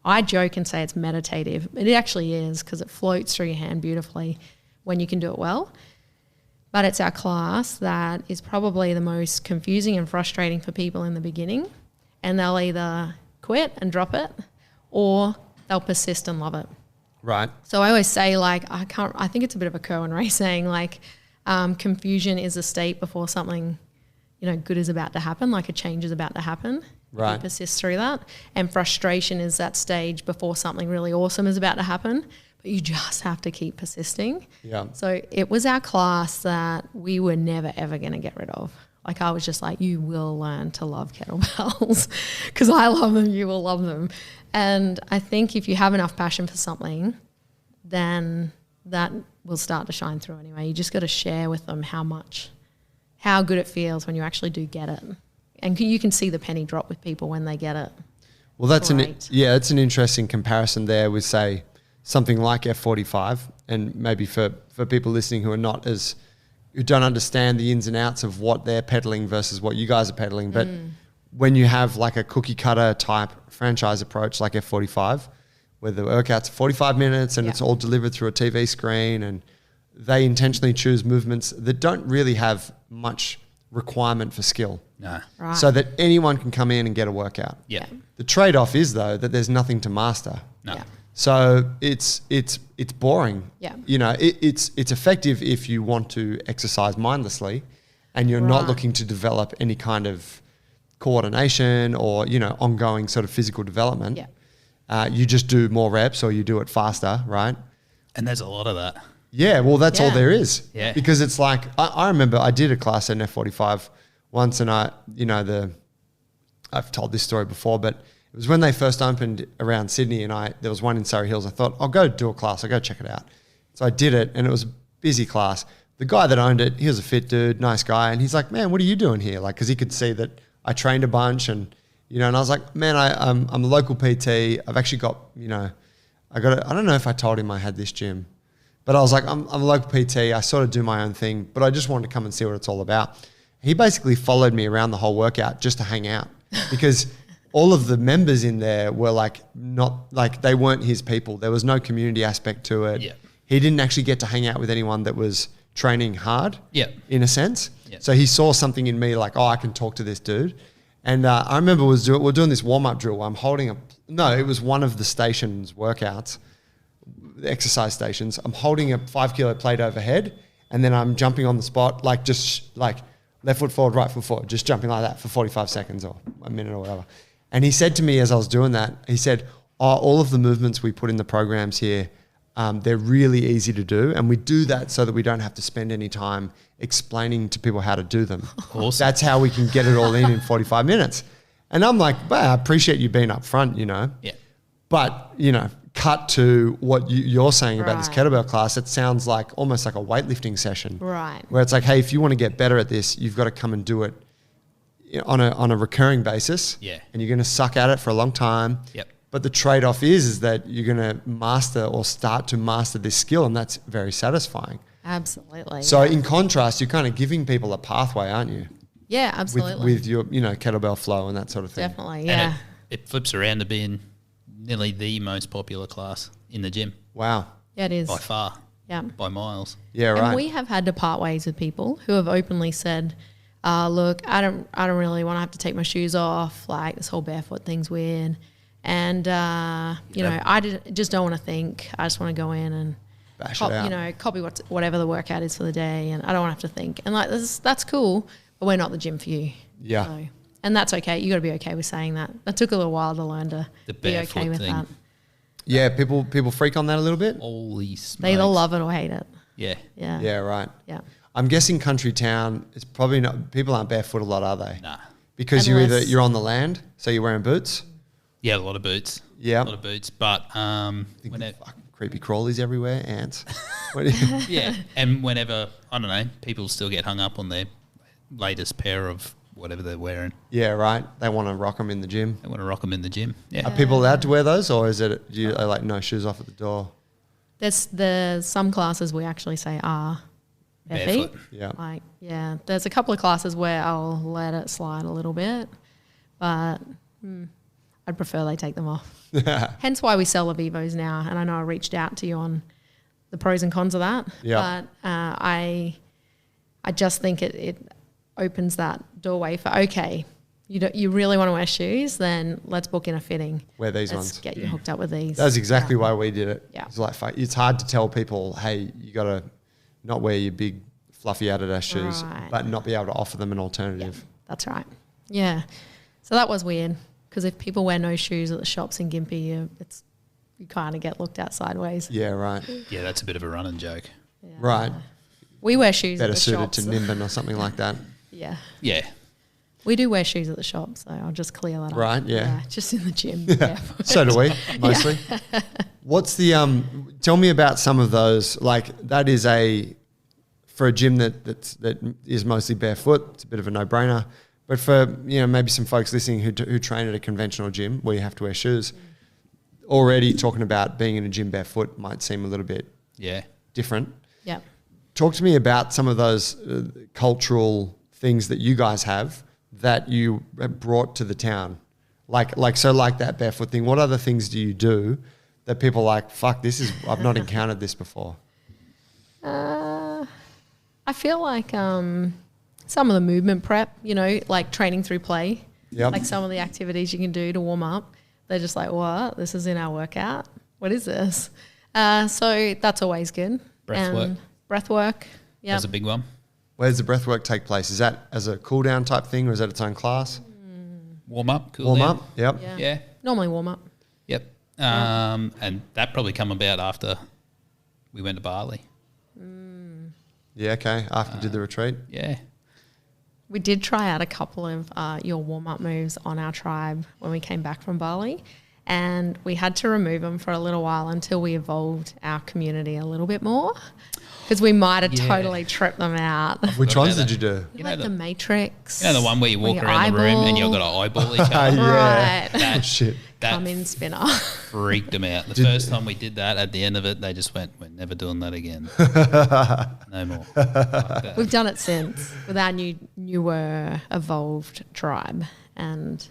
I joke and say it's meditative. It actually is, because it floats through your hand beautifully when you can do it well. But it's our class that is probably the most confusing and frustrating for people in the beginning. And they'll either quit and drop it, or they'll persist and love it. Right. So I always say, I think it's a bit of a Kerwin Rae saying, confusion is a state before something, good is about to happen, like a change is about to happen. Right. You persist through that. And frustration is that stage before something really awesome is about to happen, but you just have to keep persisting. Yeah. So it was our class that we were never, ever going to get rid of. Like I was just like, you will learn to love kettlebells because I love them, you will love them. And I think if you have enough passion for something, then that will start to shine through anyway. You just got to share with them how good it feels when you actually do get it. And you can see the penny drop with people when they get it. Well, that's Great. it's an interesting comparison there with, say, something like F45, and maybe for people listening who don't understand the ins and outs of what they're peddling versus what you guys are peddling. But when you have like a cookie cutter type franchise approach like F45, where the workout's 45 minutes and it's all delivered through a TV screen, and they intentionally choose movements that don't really have much requirement for skill. Nah. Right. So that anyone can come in and get a workout. Yeah. The trade-off is, though, that there's nothing to master. No. Yeah. So it's boring. Yeah. It's effective if you want to exercise mindlessly, and you're not Right. looking to develop any kind of coordination or, you know, ongoing sort of physical development. Yeah. You just do more reps or you do it faster, right? And there's a lot of that. Yeah, well, that's all Yeah. there is. Yeah. Because it's like, I remember I did a class at F45 once, and I've told this story before, but it was when they first opened around Sydney, and there was one in Surrey Hills. I thought, I'll go do a class. I'll go check it out. So I did it, and it was a busy class. The guy that owned it, he was a fit dude, nice guy, and he's like, man, what are you doing here? Like, because he could see that I trained a bunch, and, you know, and I was like, man, I'm a local PT. I've actually got, you know, I don't know if I told him I had this gym, but I was like, I'm a local PT. I sort of do my own thing, but I just wanted to come and see what it's all about. He basically followed me around the whole workout just to hang out because all of the members in there were like, not like they weren't his people. There was no community aspect to it. Yeah. He didn't actually get to hang out with anyone that was training hard Yeah. in a sense. Yeah. So he saw something in me like, oh, I can talk to this dude. And I remember we're doing this warm-up drill. I'm holding it was one of the stations workouts, the exercise stations. I'm holding a 5 kilo plate overhead, and then I'm jumping on the spot, like just like left foot forward, right foot forward, just jumping like that for 45 seconds or a minute or whatever. And he said to me as I was doing that, he said, oh, all of the movements we put in the programs here, they're really easy to do. And we do that so that we don't have to spend any time explaining to people how to do them. Awesome. That's how we can get it all in 45 minutes. And I'm like, well, I appreciate you being upfront, you know. Yeah. But, you know, cut to what you're saying about this Right. kettlebell class, it sounds like almost like a weightlifting session. Right. Where it's like, hey, if you want to get better at this, you've got to come and do it on a recurring basis. Yeah. And you're going to suck at it for a long time. Yep. But the trade-off is that you're going to master or start to master this skill, and that's very satisfying. Absolutely. So yeah. in contrast, you're kind of giving people a pathway, aren't you? Yeah, absolutely. With your, you know, kettlebell flow and that sort of thing. Definitely, And yeah. it flips around to being nearly the most popular class in the gym Wow. Yeah, it is. by far, Yeah. by miles. Yeah, right. And we have had to part ways with people who have openly said, look, I don't really want to have to take my shoes off. Like, this whole barefoot thing's weird. And, you know, I just don't want to think. I just want to go in and, Bash it out. you know, copy whatever the workout is for the day. And I don't have to think. And, like, that's cool, but we're not the gym for you. Yeah. So, and that's okay. You got to be okay with saying that. That took a little while to learn to The be okay barefoot with thing. that. Yeah, people freak on that a little bit. Holy smokes. They either love it or hate it. Yeah. Yeah. Yeah, right. Yeah. I'm guessing country town, it's probably not, people aren't barefoot a lot, are they? Nah. Because Unless- you're on the land, so you're wearing boots. Yeah, a lot of boots. Yeah. A lot of boots. But whenever, Fucking creepy crawlies everywhere, ants. What do you- yeah, and whenever, I don't know, people still get hung up on their latest pair of whatever they're wearing. yeah, right. They want to rock them in the gym. They want to rock them in the gym. Yeah. Are people allowed to wear those, or is it are like no shoes off at the door? There's some classes we actually say are bare feet. Barefoot. Yeah. Like, yeah, there's a couple of classes where I'll let it slide a little bit, but I'd prefer they take them off. Hence why we sell Avivos now. And I know I reached out to you on the pros and cons of that. Yeah. But I just think it opens that doorway for, okay, you really want to wear shoes, then let's book in a fitting. Wear these Let's ones. get you hooked up with these. That's exactly Yeah. why we did it. Yeah. It's like it's hard to tell people, hey, you got to not wear your big fluffy Adidas shoes, Right. but not be able to offer them an alternative. That's right. Yeah. So that was weird because if people wear no shoes at the shops in Gympie, you kind of get looked at sideways. Yeah, right. Yeah, that's a bit of a running joke. Yeah. Right. We wear shoes Better at the suited shops. to Nimbin or something like that. Yeah. Yeah. We do wear shoes at the shop, so I'll just clear that up. Right, yeah. Just in the gym. Yeah. So do we, mostly. What's the tell me about some of those. Like that is for a gym that is mostly barefoot, it's a bit of a no-brainer. But for, you know, maybe some folks listening who train at a conventional gym where you have to wear shoes, already talking about being in a gym barefoot might seem a little bit Yeah. different. Yeah. Talk to me about some of those cultural things that you guys have that you have brought to the town. Like that barefoot thing. What other things do you do that people are like, fuck, I've not encountered this before? I feel like some of the movement prep, you know, like training through play, Yep. like some of the activities you can do to warm up, they're just like, what? This is in our workout? What is this? So that's always good. Breath work. Breath work. Yeah. That's a big one. Where does the breath work take place? Is that as a cool down type thing, or is that its own class? Warm up, cool Warm down. up. Yep. Yeah. Normally warm up. Yep. And that probably come about after we went to Bali. Yeah. Okay. After you did the retreat. Yeah. We did try out a couple of your warm-up moves on our tribe when we came back from Bali, and we had to remove them for a little while until we evolved our community a little bit more, because we might have Yeah. totally tripped them out. Which Forgot ones about did you do? You Like know the the, Matrix. you know the one where you walk where around the room and you've eyeball. got to eyeball each other? Yeah. Right. That, Shit. that Come in spinner. freaked them out. The Did- first time we did that, at the end of it, they just went, "We're never doing that again. No more." Fuck that. We've done it since with our newer evolved tribe, and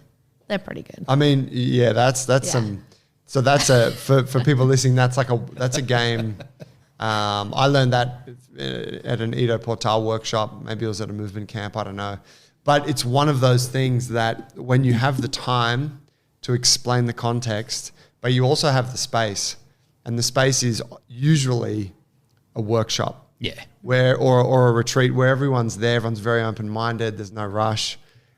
they're pretty good. I mean, yeah, that's Yeah. some. So that's a for people listening. That's a game. I learned that at an Ido Portal workshop. Maybe it was at a movement camp. I don't know, but it's one of those things that when you have the time to explain the context, but you also have the space, and the space is usually a workshop. Yeah. Where or a retreat where everyone's there, everyone's very open minded, there's no rush,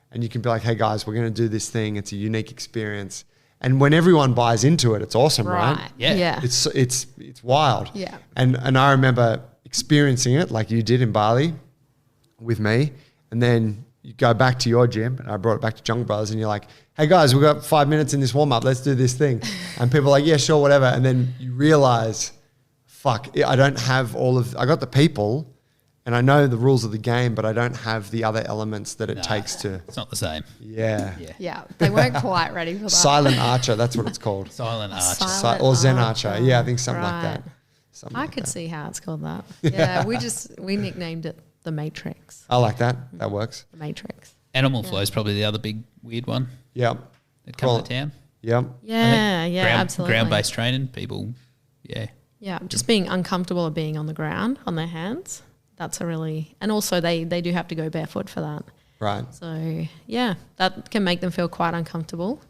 and you can be like, hey guys, we're going to do this thing. It's a unique experience, and when everyone buys into it, it's awesome, right? Yeah. Yeah. It's wild. Yeah. And I remember experiencing it like you did in Bali with me, and then you go back to your gym, and I brought it back to Jungle Brothers, and you're like, hey guys, we've got 5 minutes in this warm up, let's do this thing, and people are like, yeah, sure, whatever, and then you realize, fuck, I don't have I got the people, and I know the rules of the game, but I don't have the other elements that it Nah, takes to, It's not the same. yeah. Yeah, they weren't quite ready for that. Silent Archer, that's what it's called. Silent archer. Silent Or Zen Archer. Archer. Yeah, I think something like Right. that. Something I like could that. see how it's called that. Yeah, we nicknamed it the Matrix. I like that. That works. The Matrix. Animal flow is probably the other big weird one Yep. that comes Well, to town. Yep. Yeah, yeah, absolutely. Ground-based training, people, yeah. Yeah, just being uncomfortable of being on the ground on their hands. That's a really, and also they do have to go barefoot for that. Right. So yeah, that can make them feel quite uncomfortable.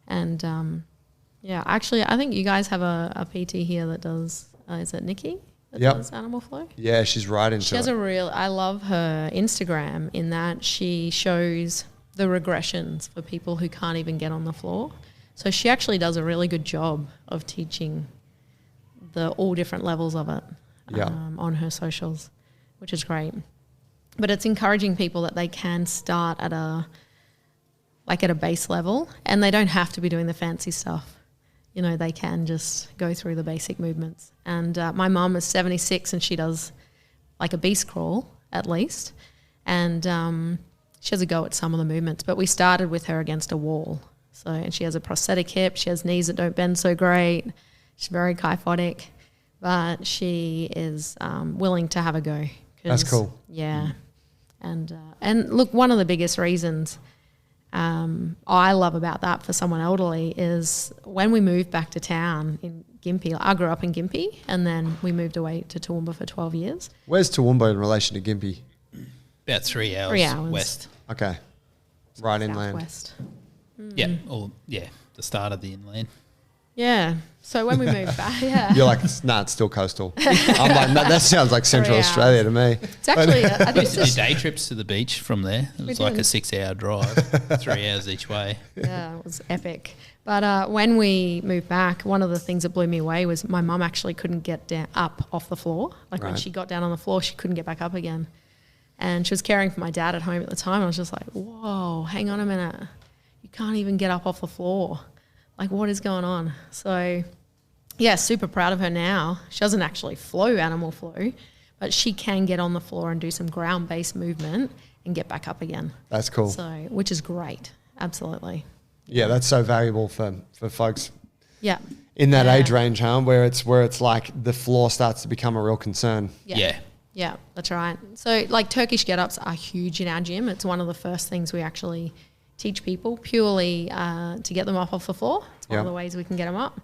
And yeah, actually, I think you guys have a PT here that does. Is it Nikki that Yep. does animal flow? Yeah, she's right into She has it. I love her Instagram in that she shows the regressions for people who can't even get on the floor. So she actually does a really good job of teaching all different levels of it Yeah. on her socials, which is great. But it's encouraging people that they can start at a base level, and they don't have to be doing the fancy stuff. You know, they can just go through the basic movements. And my mum is 76 and she does like a beast crawl at least. And she has a go at some of the movements, but we started with her against a wall. So, and she has a prosthetic hip. She has knees that don't bend so great. She's very kyphotic, but she is willing to have a go. That's cool. Yeah. And look, one of the biggest reasons I love about that for someone elderly is when we moved back to town in Gympie. I grew up in Gympie, and then we moved away to Toowoomba for 12 years. Where's Toowoomba in relation to Gympie? About 3 hours, 3 hours. west. Okay. Right inland. Southwest. Yeah, or the start of the inland. Yeah. So when we moved back, yeah. You're like, nah, it's still coastal. I'm like, no, that sounds like Central 3 hours. Australia to me. It's actually, I think Used it's to do just, day trips to the beach from there. It was We like a did. 6-hour drive, 3 hours each way. yeah, it was epic. But when we moved back, one of the things that blew me away was my mum actually couldn't get up off the floor. Like when Right. she got down on the floor, she couldn't get back up again. And she was caring for my dad at home at the time. I was just like, whoa, hang on a minute. You can't even get up off the floor. Like, what is going on? So, yeah, super proud of her now. She doesn't actually animal flow, but she can get on the floor and do some ground-based movement and get back up again. That's cool. So, which is great. Absolutely. Yeah, that's so valuable for folks Yeah. in that Yeah. age range, huh? Where it's like the floor starts to become a real concern. Yeah. Yeah, that's right. So like Turkish get-ups are huge in our gym. It's one of the first things we actually teach people purely to get them off the floor. It's one of Yeah. the ways we can get them up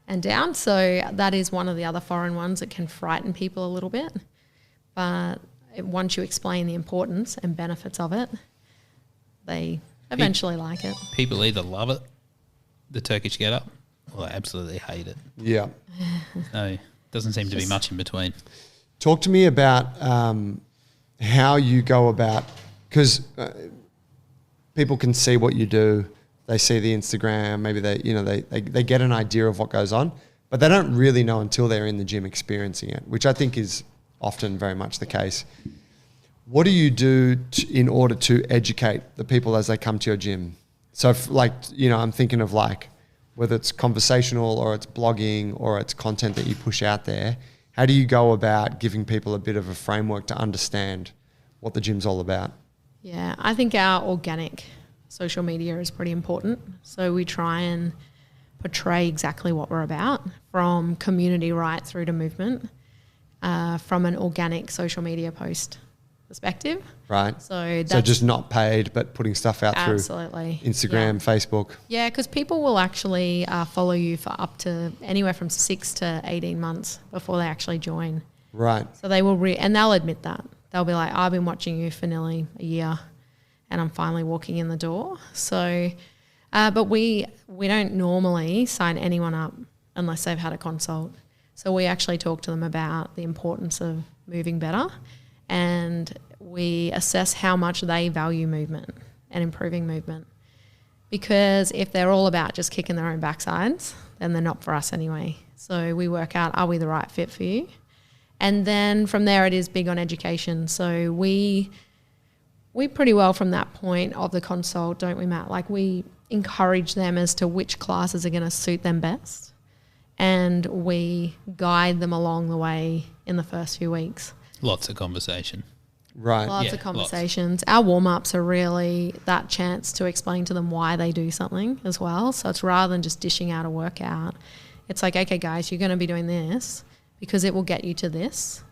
and down. So that is one of the other foreign ones that can frighten people a little bit. But once you explain the importance and benefits of it, they eventually like it. People either love it, the Turkish get up, or they absolutely hate it. Yeah. No, doesn't seem to be much in between. Talk to me about how you go about, because people can see what you do. They see the Instagram, maybe they get an idea of what goes on, but they don't really know until they're in the gym experiencing it, which I think is often very much the case. What do you do in order to educate the people as they come to your gym? So I'm thinking of like, whether it's conversational or it's blogging or it's content that you push out there, how do you go about giving people a bit of a framework to understand what the gym's all about? Yeah, I think our organic social media is pretty important. So we try and portray exactly what we're about, from community right through to movement, from an organic social media post perspective. Right. So just not paid, but putting stuff out absolutely. through Instagram, Facebook. Yeah, because people will actually follow you for up to anywhere from 6 to 18 months before they actually join. Right. So they will, and they'll admit that. They'll be like, I've been watching you for nearly a year and I'm finally walking in the door. So, but we don't normally sign anyone up unless they've had a consult. So we actually talk to them about the importance of moving better, and we assess how much they value movement and improving movement. Because if they're all about just kicking their own backsides, then they're not for us anyway. So we work out, are we the right fit for you? And then from there, it is big on education. So we pretty well from that point of the consult, don't we, Matt? Like, we encourage them as to which classes are going to suit them best, and we guide them along the way in the first few weeks. Lots of conversation. Right. Lots of conversations. Our warm-ups are really that chance to explain to them why they do something as well. So it's rather than just dishing out a workout, it's like, okay, guys, you're going to be doing this because it will get you to this.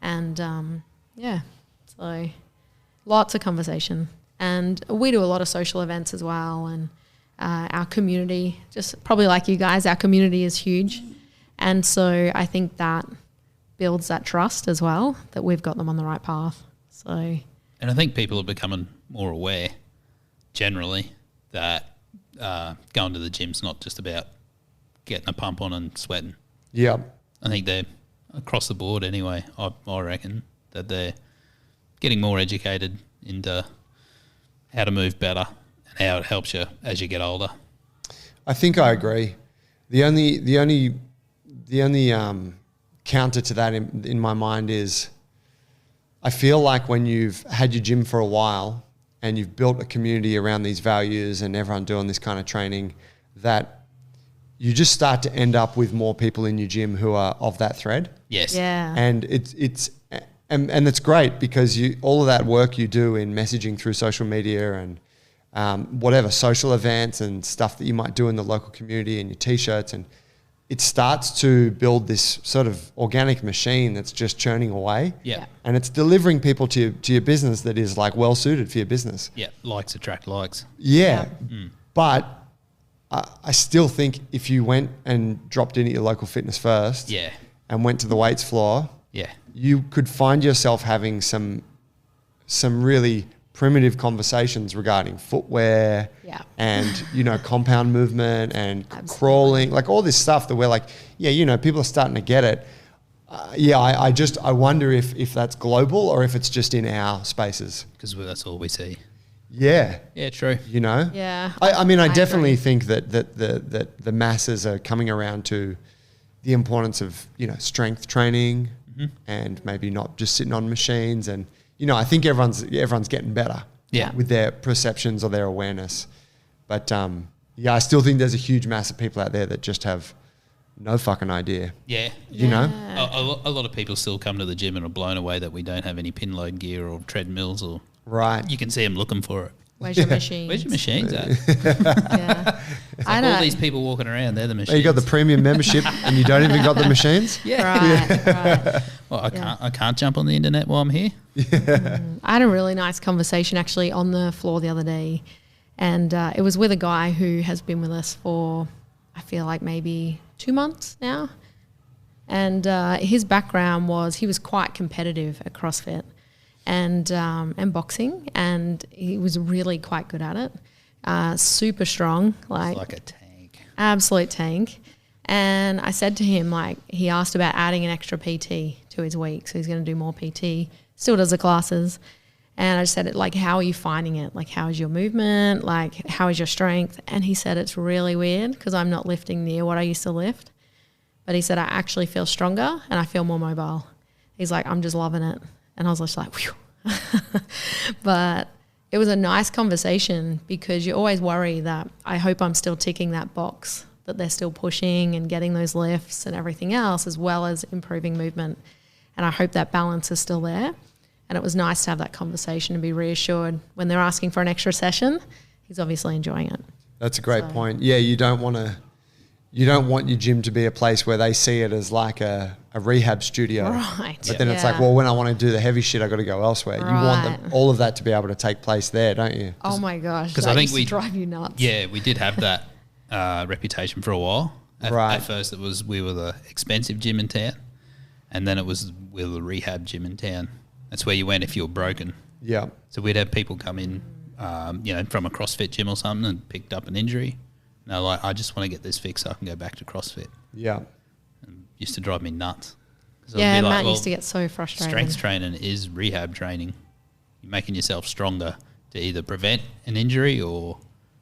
And, so lots of conversation. And we do a lot of social events as well. And our community, just probably like you guys, our community is huge. And so I think that builds that trust as well, that we've got them on the right path. So, and I think people are becoming more aware generally that going to the gym's not just about getting a pump on and sweating. Yeah. I think they're across the board anyway. I reckon that they're getting more educated into how to move better and how it helps you as you get older. I think I agree. The only counter to that in my mind is, I feel like when you've had your gym for a while and you've built a community around these values and everyone doing this kind of training, that you just start to end up with more people in your gym who are of that thread. Yes. yeah. And it's it's great because all of that work you do in messaging through social media and whatever social events and stuff that you might do in the local community and your t-shirts, and it starts to build this sort of organic machine that's just churning away. Yeah. And it's delivering people to your business that is like well suited for your business. Yeah. Likes attract likes. Yeah. But I still think if you went and dropped in at your local Fitness First Yeah. and went to the weights floor, Yeah. you could find yourself having some really primitive conversations regarding footwear Yeah. and, compound movement and Absolutely. crawling, like all this stuff that we're like, people are starting to get it. I wonder if that's global or if it's just in our spaces. Because that's all we see. Yeah. Yeah, true. Yeah. I mean, I definitely agree. think that the masses are coming around to the importance of, strength training and maybe not just sitting on machines. And, I think everyone's getting better Yeah. with their perceptions or their awareness. But, I still think there's a huge mass of people out there that just have no fucking idea. Yeah. You know? A lot of people still come to the gym and are blown away that we don't have any pin load gear or treadmills, or Right. you can see them looking for it. Where's your machine? Where's your machines at? Yeah. I know. All these people walking around, they're the machines. Oh, you got the premium membership and you don't even got the machines? Right. Well, I can't jump on the internet while I'm here. I had a really nice conversation actually on the floor the other day, and it was with a guy who has been with us for, I feel like maybe 2 months now. And his background was he was quite competitive at CrossFit and boxing, and he was really quite good at it. Super strong, It's like a tank. absolute tank. And I said to him, he asked about adding an extra PT to his week, so he's going to do more PT. still does the classes. And I just said, like, how are you finding it? Like, how is your movement? Like, how is your strength? And he said, it's really weird because I'm not lifting near what I used to lift. But he said, I actually feel stronger and I feel more mobile. He's like, I'm just loving it. And I was just like, whew. But it was a nice conversation because you always worry that I hope I'm still ticking that box, that they're still pushing and getting those lifts and everything else, as well as improving movement. And I hope that balance is still there. And it was nice to have that conversation and be reassured when they're asking for an extra session. He's obviously enjoying it. That's a great point. Yeah, you don't want your gym to be a place where they see it as like a rehab studio. Right. But then it's like, well, when I want to do the heavy shit, I got to go elsewhere. Right. You want all of that to be able to take place there, don't you? Oh my gosh. Because That I think used to drive you nuts. Yeah, we did have that reputation for a while. Right. At first, we were the expensive gym in town, and then we were the rehab gym in town. That's where you went if you were broken. Yeah. So we'd have people come in, from a CrossFit gym or something and picked up an injury. And they're like, I just want to get this fixed so I can go back to CrossFit. Yeah. And it used to drive me nuts. Yeah, Matt used to get so frustrated. Strength training is rehab training. You're making yourself stronger to either prevent an injury or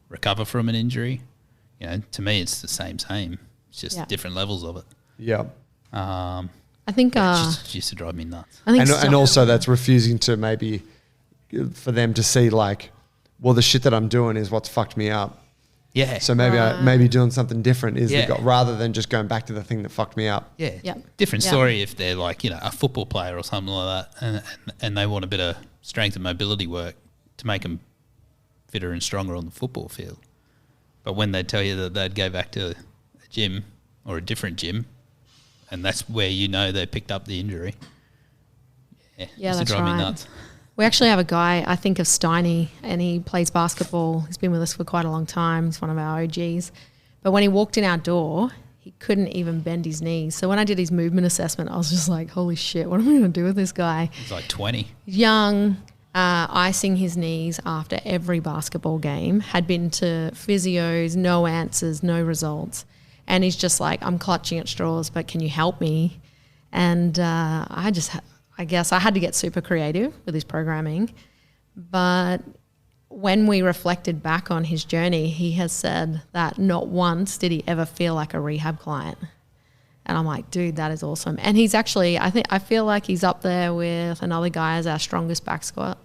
recover from an injury. You know, to me, it's the same. It's just different levels of it. Yeah. I think It just used to drive me nuts. I think And also that's refusing to maybe for them to see like, well, the shit that I'm doing is what's fucked me up. Yeah. So maybe doing something different is Yeah. rather than just going back to the thing that fucked me up. Yeah. Yep. Different Yeah. story if they're like, a football player or something like that and they want a bit of strength and mobility work to make them fitter and stronger on the football field. But when they tell you that they'd go back to a gym or a different gym and that's where they picked up the injury. Yeah, Yeah, used to that's drive me right. nuts. We actually have a guy, I think of Steiny, and he plays basketball. He's been with us for quite a long time. He's one of our OGs. But when he walked in our door, he couldn't even bend his knees. So when I did his movement assessment, I was just like, holy shit, what am I going to do with this guy? He's like 20. Young, icing his knees after every basketball game, had been to physios, no answers, no results. And he's just like, I'm clutching at straws, but can you help me? And I guess I had to get super creative with his programming. But when we reflected back on his journey, he has said that not once did he ever feel like a rehab client. And I'm like, dude, that is awesome. And he's actually, I feel like he's up there with another guy as our strongest back squat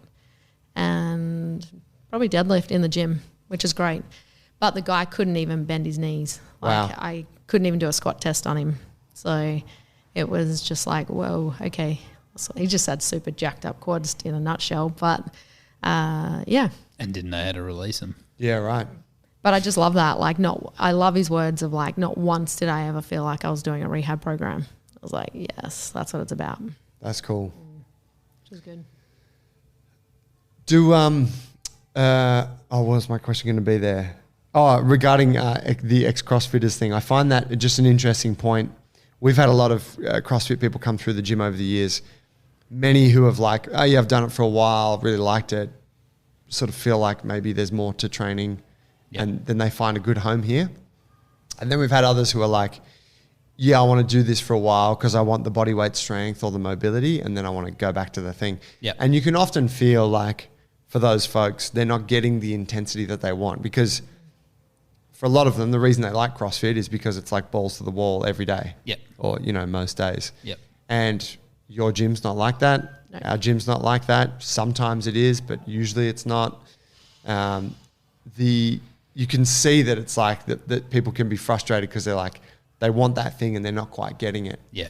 and probably deadlift in the gym, which is great. But the guy couldn't even bend his knees. Wow. Like I couldn't even do a squat test on him. So it was just like, whoa, okay. So he just had super jacked up quads in a nutshell. But yeah. And didn't know how to release them. Yeah, right. But I just love that. Like, I love his words of like, not once did I ever feel like I was doing a rehab program. I was like, yes, that's what it's about. That's cool. Which is good. What was my question going to be there? Oh, regarding the ex-CrossFitters thing, I find that just an interesting point. We've had a lot of CrossFit people come through the gym over the years. Many who have like, oh yeah, I've done it for a while, really liked it, sort of feel like maybe there's more to training, and then they find a good home here. And then we've had others who are like, yeah, I want to do this for a while because I want the body weight strength or the mobility, and then I want to go back to the thing. Yep. And you can often feel like for those folks, they're not getting the intensity that they want, because for a lot of them, the reason they like CrossFit is because it's like balls to the wall every day. Yep. Or, most days. Yep. And your gym's not like that. No. Our gym's not like that. Sometimes it is, but usually it's not. You can see that it's like that people can be frustrated because they're like, they want that thing and they're not quite getting it. Yeah.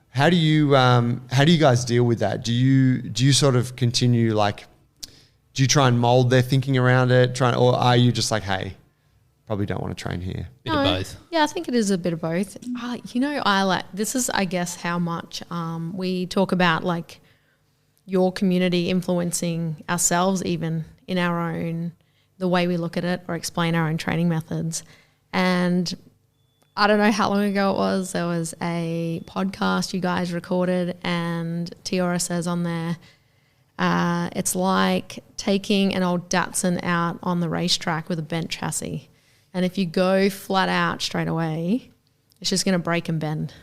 How do you guys deal with that? Do you sort of continue like, do you try and mold their thinking around it? Or are you just like, hey, probably don't want to train here? Bit of both. Yeah, I think it is a bit of both. I like, this is, I guess, how much we talk about like your community influencing ourselves even in our own, the way we look at it or explain our own training methods. And I don't know how long ago it was, there was a podcast you guys recorded and Tiora says on there, it's like taking an old Datsun out on the racetrack with a bent chassis. And if you go flat out straight away, it's just going to break and bend.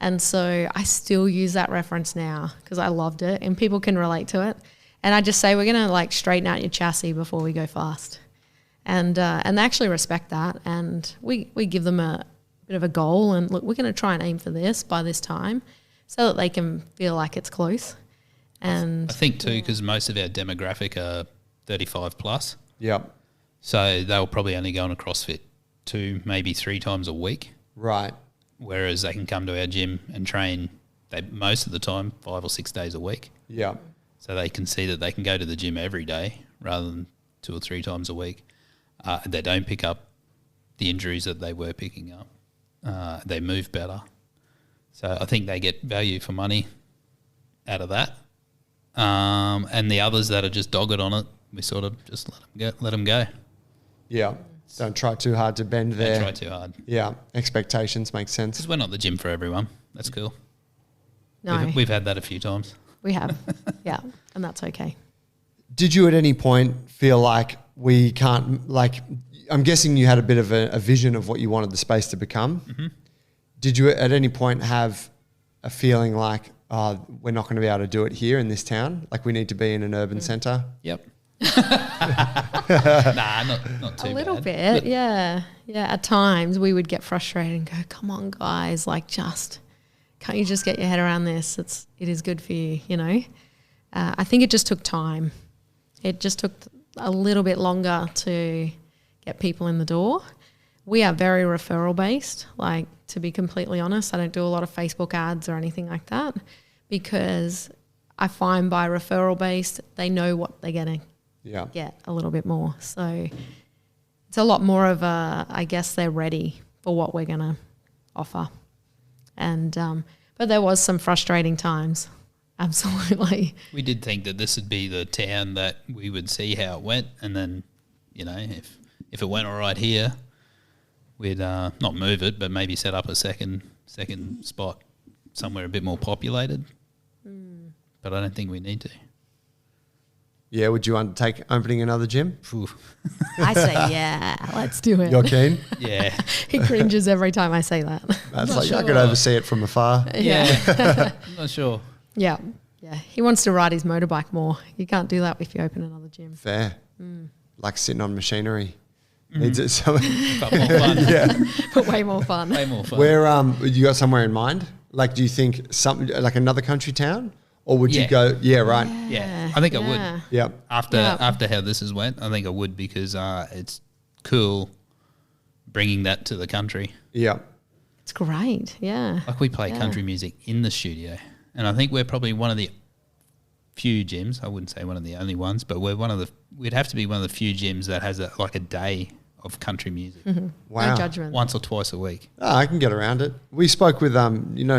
And so I still use that reference now because I loved it and people can relate to it. And I just say, we're going to like straighten out your chassis before we go fast. And they actually respect that. And we give them a bit of a goal and look, we're going to try and aim for this by this time so that they can feel like it's close. And I think too, because most of our demographic are 35 plus. Yep. So they'll probably only go on a CrossFit 2, maybe 3 times a week. Right. Whereas they can come to our gym and train most of the time 5 or 6 days a week. Yeah. So they can see that they can go to the gym every day rather than 2 or 3 times a week. They don't pick up the injuries that they were picking up. They move better. So I think they get value for money out of that. And the others that are just dogged on it, we sort of just let them go. Yeah. Don't try too hard to bend there. Don't try too hard. Yeah. Expectations make sense. Because we're not the gym for everyone. That's cool. no, We've had that a few times. we have. Yeah. And that's okay. Did you at any point feel like we can't, like, I'm guessing you had a bit of a vision of what you wanted the space to become. Mm-hmm. Did you at any point have a feeling like, we're not going to be able to do it here in this town? Like we need to be in an urban centre? Yep. Nah, not too A little bad. bit, yeah. Yeah, at times we would get frustrated and go, come on, guys, like can't you just get your head around this? It is good for you, you know? I think it just took time. It just took a little bit longer to get people in the door. We are very referral based, like to be completely honest. I don't do a lot of Facebook ads or anything like that because I find by referral based, they know what they're getting. Yeah. Get a little bit more. So it's a lot more of I guess they're ready for what we're going to offer. And, but there was some frustrating times. Absolutely. We did think that this would be the town that we would see how it went. And then, if it went all right here, we'd not move it, but maybe set up a second spot somewhere a bit more populated. But I don't think we need to. Yeah, would you undertake opening another gym? Phew. I say, yeah, let's do it. You're keen? Yeah. He cringes every time I say that. That's Not like, I sure. could oversee it from afar. Yeah. I'm not sure. Yeah. Yeah. He wants to ride his motorbike more. You can't do that if you open another gym. Fair. Like sitting on machinery. Needs it so But more fun. yeah. But way more fun. Way more fun. Where you got somewhere in mind? Like, do you think something like another country town, or would you Yeah. go? Yeah, right. Yeah. I think I would. Yep. After how this has went, I think I would because it's cool bringing that to the country. Yep. It's great. Yeah. Like we play Yeah. country music in the studio, and I think we're probably one of the few gyms. I wouldn't say one of the only ones, but we'd have to be one of the few gyms that has a day of country music Wow. No judgment. once or twice a week. Oh, I can get around it. We spoke with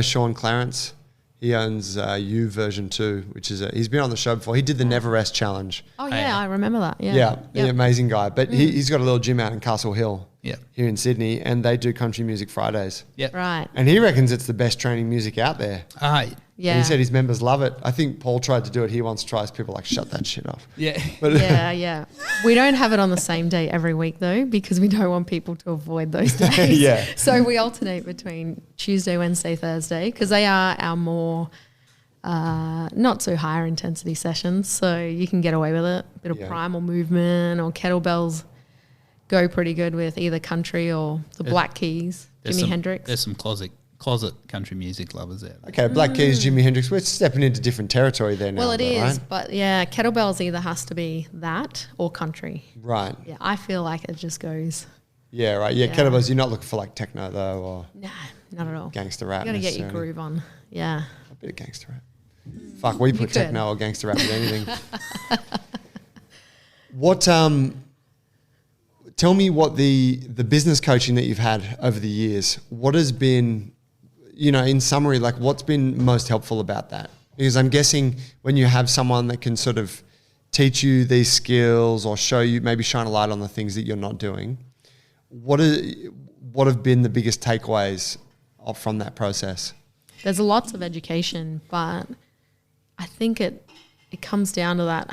Sean Clarence. He owns U version 2, which is he's been on the show before. He did the Never Rest Challenge. Oh, Hey. yeah. I remember that. Yeah. Yeah, Yep. amazing guy. But he's got a little gym out in Castle Hill Yeah. here in Sydney, and they do country music Fridays. Yeah. Right. And he reckons it's the best training music out there. Yeah. And he said his members love it. I think Paul tried to do it. He once tries. People are like, shut that shit off. Yeah. But Yeah. We don't have it on the same day every week though, because we don't want people to avoid those days. Yeah. So we alternate between Tuesday, Wednesday, Thursday, because they are our more not so higher intensity sessions. So you can get away with it. A bit of Yeah. primal movement or kettlebells go pretty good with either country or the Black Keys, Jimi Hendrix. There's some closet country music lovers out there. okay, Black Keys, Jimi Hendrix. We're stepping into different territory there now. Well, it though, is, right? but yeah, kettlebells either has to be that or country. Right. Yeah, I feel like it just goes, Yeah, right. Yeah, Yeah. kettlebells. You're not looking for like techno though, or nah, not at all. gangster rap. You got to get your necessarily. groove on. Yeah. A bit of gangster rap. Fuck, we put could. techno or gangster rap with anything. What? Tell me what the business coaching that you've had over the years. What has been, in summary, like what's been most helpful about that? Because I'm guessing when you have someone that can sort of teach you these skills or show you, maybe shine a light on the things that you're not doing. What have been the biggest takeaways from that process? There's lots of education, but I think it comes down to that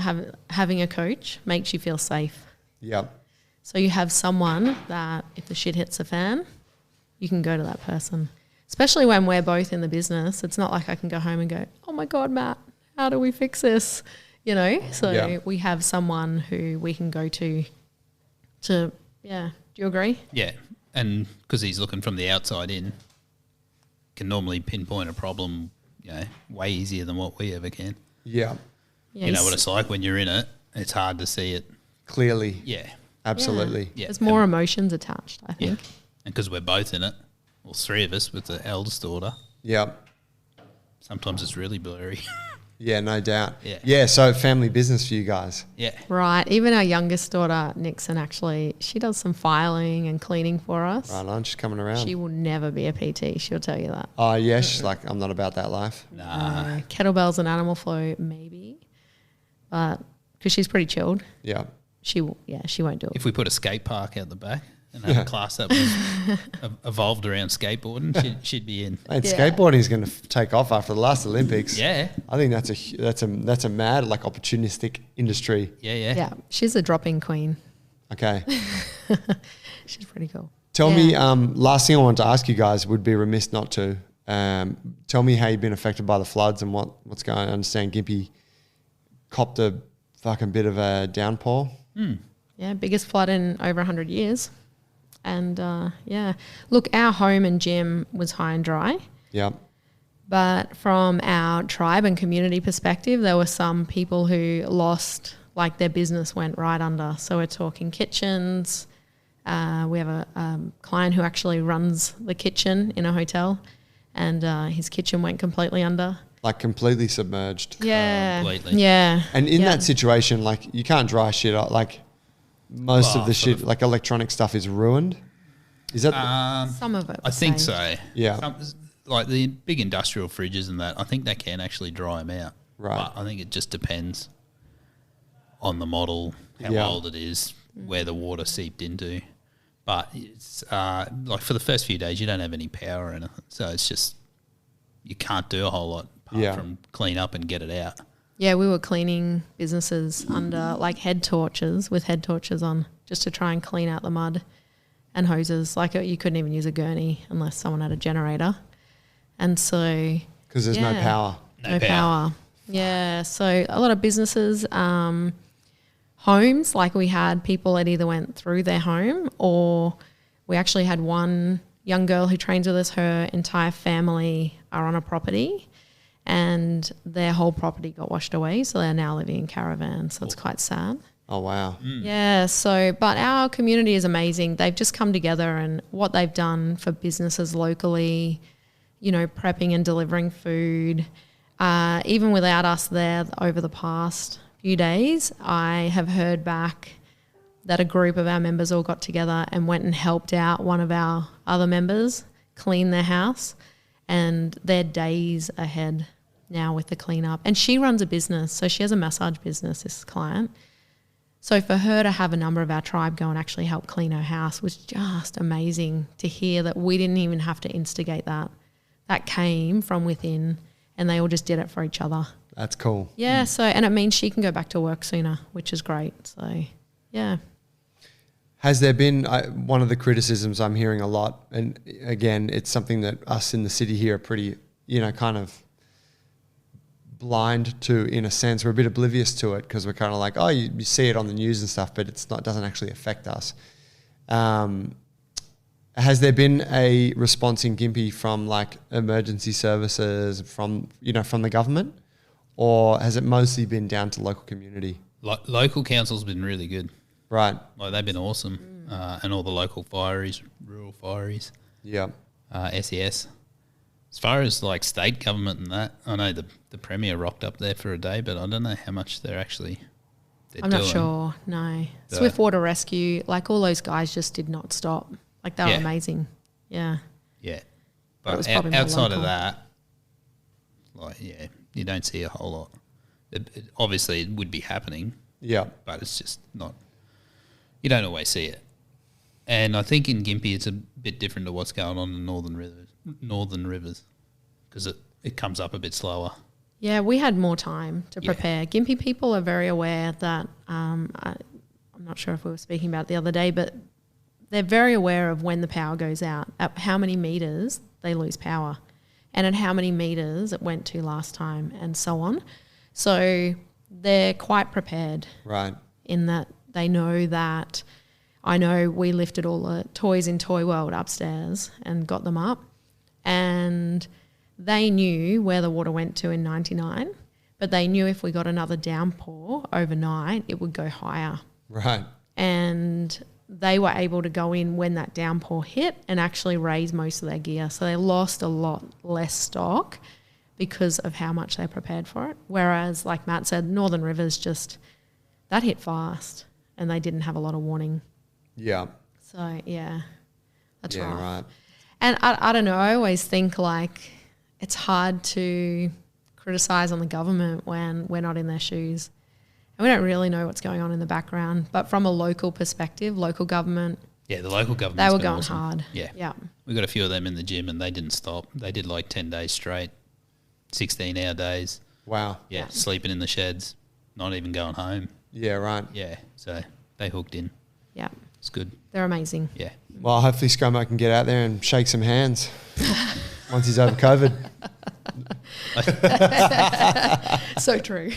having a coach makes you feel safe. Yep. So you have someone that if the shit hits the fan, you can go to that person. especially when we're both in the business. It's not like I can go home and go, oh my God, Matt, how do we fix this? You know, so we have someone who we can go to, do you agree? Yeah, and because he's looking from the outside in, can normally pinpoint a problem, you know, way easier than what we ever can. Yeah. You know what it's like when you're in it. It's hard to see it. Clearly. Yeah. Absolutely. Yeah. There's more emotions attached, I think. Yeah. And because we're both in it, well, three of us with the eldest daughter, Yeah. sometimes it's really blurry. Yeah, no doubt. Yeah. Yeah, so family business for you guys. Yeah. Right. Even our youngest daughter, Nixon, actually, she does some filing and cleaning for us. Right on, she's coming around. She will never be a PT. She'll tell you that. Oh, yeah, she's like, I'm not about that life. Nah. Kettlebells and animal flow, maybe. But because she's pretty chilled, Yeah. she won't do it. If we put a skate park out the back and have a class that was evolved around skateboarding, she'd be in. And Yeah. skateboarding is going to take off after the last Olympics. Yeah. I think that's a mad, like, opportunistic industry. Yeah. Yeah, she's a drop-in queen. Okay. She's pretty cool. Tell Yeah. me, last thing I wanted to ask you guys, would be remiss not to. Tell me how you've been affected by the floods and what's going on. I understand Gympie copped a fucking bit of a downpour. Yeah, biggest flood in over 100 years. And look, our home and gym was high and dry. Yeah. But from our tribe and community perspective, there were some people who lost, like their business went right under. So we're talking kitchens. We have a client who actually runs the kitchen in a hotel, and his kitchen went completely under. Like completely submerged. Yeah. Completely. Yeah. And in Yeah. that situation, like, you can't dry shit out. Like, most of the shit, like electronic stuff, is ruined. Is that? Some of it. I was think saved. so. Yeah. Like the big industrial fridges and that, I think they can actually dry them out. Right. But I think it just depends on the model, how Yeah. old it is, where the water seeped into. But it's like for the first few days, you don't have any power or anything. So it's just, you can't do a whole lot apart from clean up and get it out. Yeah, we were cleaning businesses under like head torches on, just to try and clean out the mud and hoses. Like you couldn't even use a gurney unless someone had a generator. And so... Because there's no power. No power. Yeah, so a lot of businesses, homes, like we had people that either went through their home, or we actually had one young girl who trains with us, her entire family are on a property and their whole property got washed away. So they're now living in caravans. So it's quite sad. Oh, wow. Yeah. So, but our community is amazing. They've just come together, and what they've done for businesses locally, you know, prepping and delivering food, even without us there over the past few days, I have heard back that a group of our members all got together and went and helped out one of our other members clean their house, and they're days ahead now with the cleanup. And she runs a business, so she has a massage business, this client. So for her to have a number of our tribe go and actually help clean her house was just amazing to hear that we didn't even have to instigate that. That came from within, and they all just did it for each other. That's cool. Yeah, so, and it means she can go back to work sooner, which is great. So, yeah. Has there been one of the criticisms I'm hearing a lot, and again, it's something that us in the city here are pretty, you know, kind of blind to, in a sense. We're a bit oblivious to it because we're kind of like, oh, you see it on the news and stuff, but it doesn't actually affect us. Has there been a response in Gympie from like emergency services, from the government, or has it mostly been down to local community? Local council's been really good. Right. Like they've been awesome, and all the local fireys, rural fireys, Yeah. SES. As far as like state government and that, I know the Premier rocked up there for a day, but I don't know how much they're I'm not sure, no. Swiftwater Rescue, like all those guys just did not stop. Like they were amazing. Yeah. Yeah. But it was But probably more outside local. of that, like, yeah, you don't see a whole lot. Obviously, it would be happening, Yeah. but it's just not, you don't always see it. And I think in Gympie, it's a bit different to what's going on in Northern Rivers, because it comes up a bit slower. Yeah, we had more time to prepare. Gympie people are very aware that, I'm not sure if we were speaking about it the other day, but they're very aware of when the power goes out, at how many meters they lose power, and at how many meters it went to last time, and so on. So they're quite prepared Right. in that they know that. I know we lifted all the toys in Toy World upstairs and got them up, and they knew where the water went to in 99, but they knew if we got another downpour overnight, it would go higher. Right. And they were able to go in when that downpour hit and actually raise most of their gear. So they lost a lot less stock because of how much they prepared for it. Whereas, like Matt said, Northern Rivers that hit fast and they didn't have a lot of warning. Yeah. So, yeah, that's Yeah, rough. right. And I don't know, I always think like it's hard to criticise on the government when we're not in their shoes. And we don't really know what's going on in the background. But from a local perspective, local government, Yeah, the local government. they were going hard. Yeah. Yeah. We got a few of them in the gym and they didn't stop. They did like 10 days straight, 16-hour days. Wow. Yeah, Yeah. sleeping in the sheds, not even going home. Yeah, right. Yeah, so they hooked in. Yeah. It's good. They're amazing. Yeah. Well, hopefully Scummo can get out there and shake some hands once he's over COVID. So true.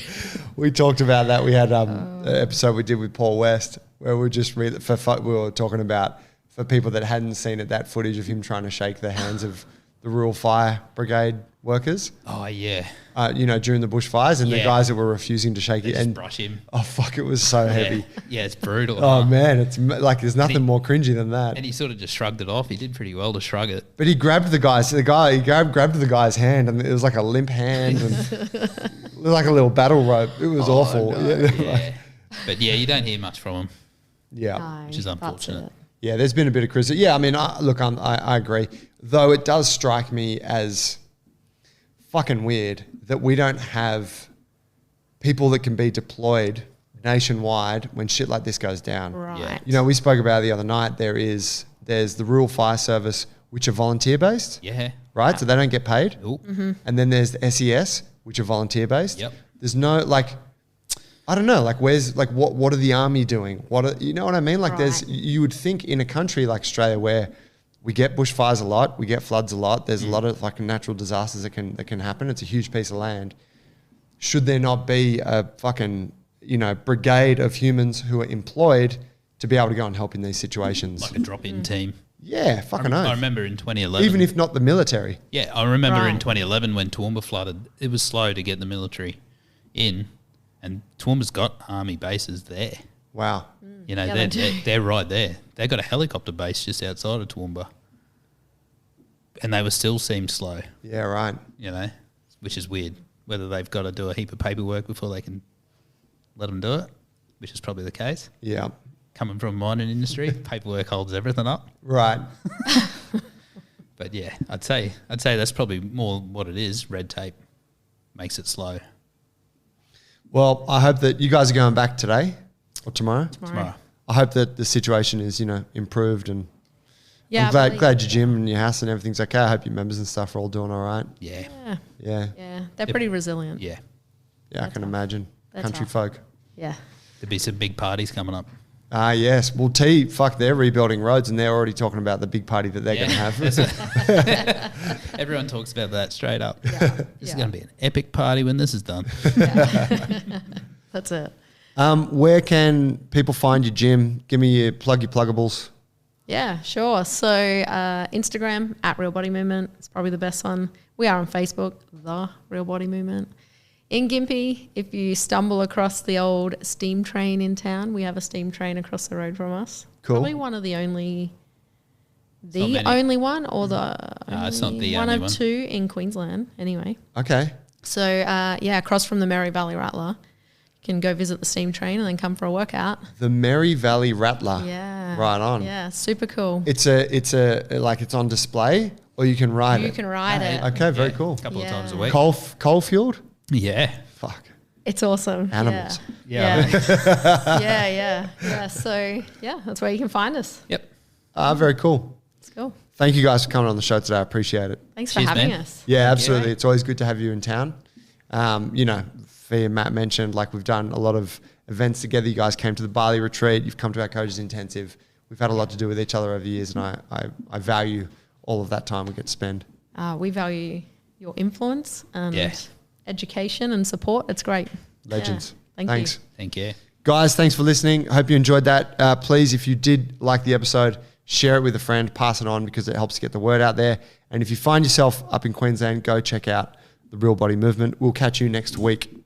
We talked about that. We had an episode we did with Paul West where we just we were talking about, for people that hadn't seen it, that footage of him trying to shake the hands of the rural fire brigade workers, Oh, yeah. during the bushfires, and the Yeah. guys that were refusing to shake They it. just And brush him. oh fuck, it was so heavy. Yeah. Yeah, it's brutal. Oh huh? man, it's like there's nothing he- more cringy than that. And he sort of just shrugged it off. He did pretty well to shrug it. But he grabbed the guy. So he grabbed the guy's hand, and it was like a limp hand, and it was like a little battle rope. It was awful. no. Yeah. Yeah. But yeah, you don't hear much from him. Yeah. No, Which is that's unfortunate. it. Yeah, there's been a bit of criticism. Yeah, I mean, I agree. Though it does strike me as fucking weird that we don't have people that can be deployed nationwide when shit like this goes down. Right. Yeah. You know, we spoke about it the other night. There's the Rural Fire Service, which are volunteer based, Yeah. right? So they don't get paid. Ooh. And then there's the SES, which are volunteer based. Yep. There's no I don't know, what are the army doing? You know what I mean? Like Right. you would think in a country like Australia where we get bushfires a lot, we get floods a lot, there's a lot of like natural disasters that can happen. It's a huge piece of land. Should there not be a fucking, brigade of humans who are employed to be able to go and help in these situations? Like a drop-in team. Yeah, fucking I oath. remember in 2011. Even if not the military. Yeah, I remember in Right. 2011 when Toowoomba flooded, it was slow to get the military in, and Toowoomba's got army bases there. Wow. You know, Yeah, they do. they're right there. They got a helicopter base just outside of Toowoomba, and they were still seemed slow. Yeah, right. You know, which is weird. Whether they've got to do a heap of paperwork before they can let them do it, which is probably the case. Yeah. Coming from a mining industry, paperwork holds everything up. Right. But yeah, I'd say that's probably more what it is. Red tape makes it slow. Well, I hope that you guys are going back today or tomorrow. Tomorrow. I hope that the situation is, improved, and Yeah. I'm I believe- glad your gym and your house and everything's okay. I hope your members and stuff are all doing all right. Yeah, Yeah. Yeah. Yeah. They're pretty resilient. yeah. Yeah, I That's can tough. imagine. That's Country tough. folk. Yeah. There'd be some big parties coming up. Yes. Well, they're rebuilding roads and they're already talking about the big party that they're going to have. Everyone talks about that straight up. Yeah. This is Yeah. going to be an epic party when this is done. That's it. Where can people find your gym? Give me your pluggables. Yeah, sure. So Instagram at Real Body Movement. It's probably the best one. We are on Facebook, The Real Body Movement. In Gympie, if you stumble across the old steam train in town, we have a steam train across the road from us. Cool. Probably one of the only, not many. only one, or the No, it's not the one only of one. two in Queensland. Anyway, Okay. so across from the Mary Valley Rattler, you can go visit the steam train and then come for a workout. The Mary Valley Rattler. Yeah, Right on. Yeah, super cool. It's it's on display, or you can ride You it. can ride it. Okay, very Yeah, cool. A couple of Yeah. times a week. Coal fueled? Yeah. Fuck. It's awesome. Animals. Yeah. Yeah. So that's where you can find us. Yep. Very cool. Let's go. Thank you guys for coming on the show today. I appreciate it. Thanks Cheers, for having man. us. Yeah, absolutely. Yeah. It's always good to have you in town. Fee and Matt mentioned, we've done a lot of events together. You guys came to the Bali retreat. You've come to our Coaches Intensive. We've had a lot to do with each other over the years, and I value all of that time we get to spend. we value your influence and Yeah. education and support. It's great. Legends. Yeah. Thanks. You. Thank you. Guys, thanks for listening. Hope you enjoyed that. Please, if you did like the episode, share it with a friend, pass it on because it helps get the word out there. And if you find yourself up in Queensland, go check out the Real Body Movement. We'll catch you next week.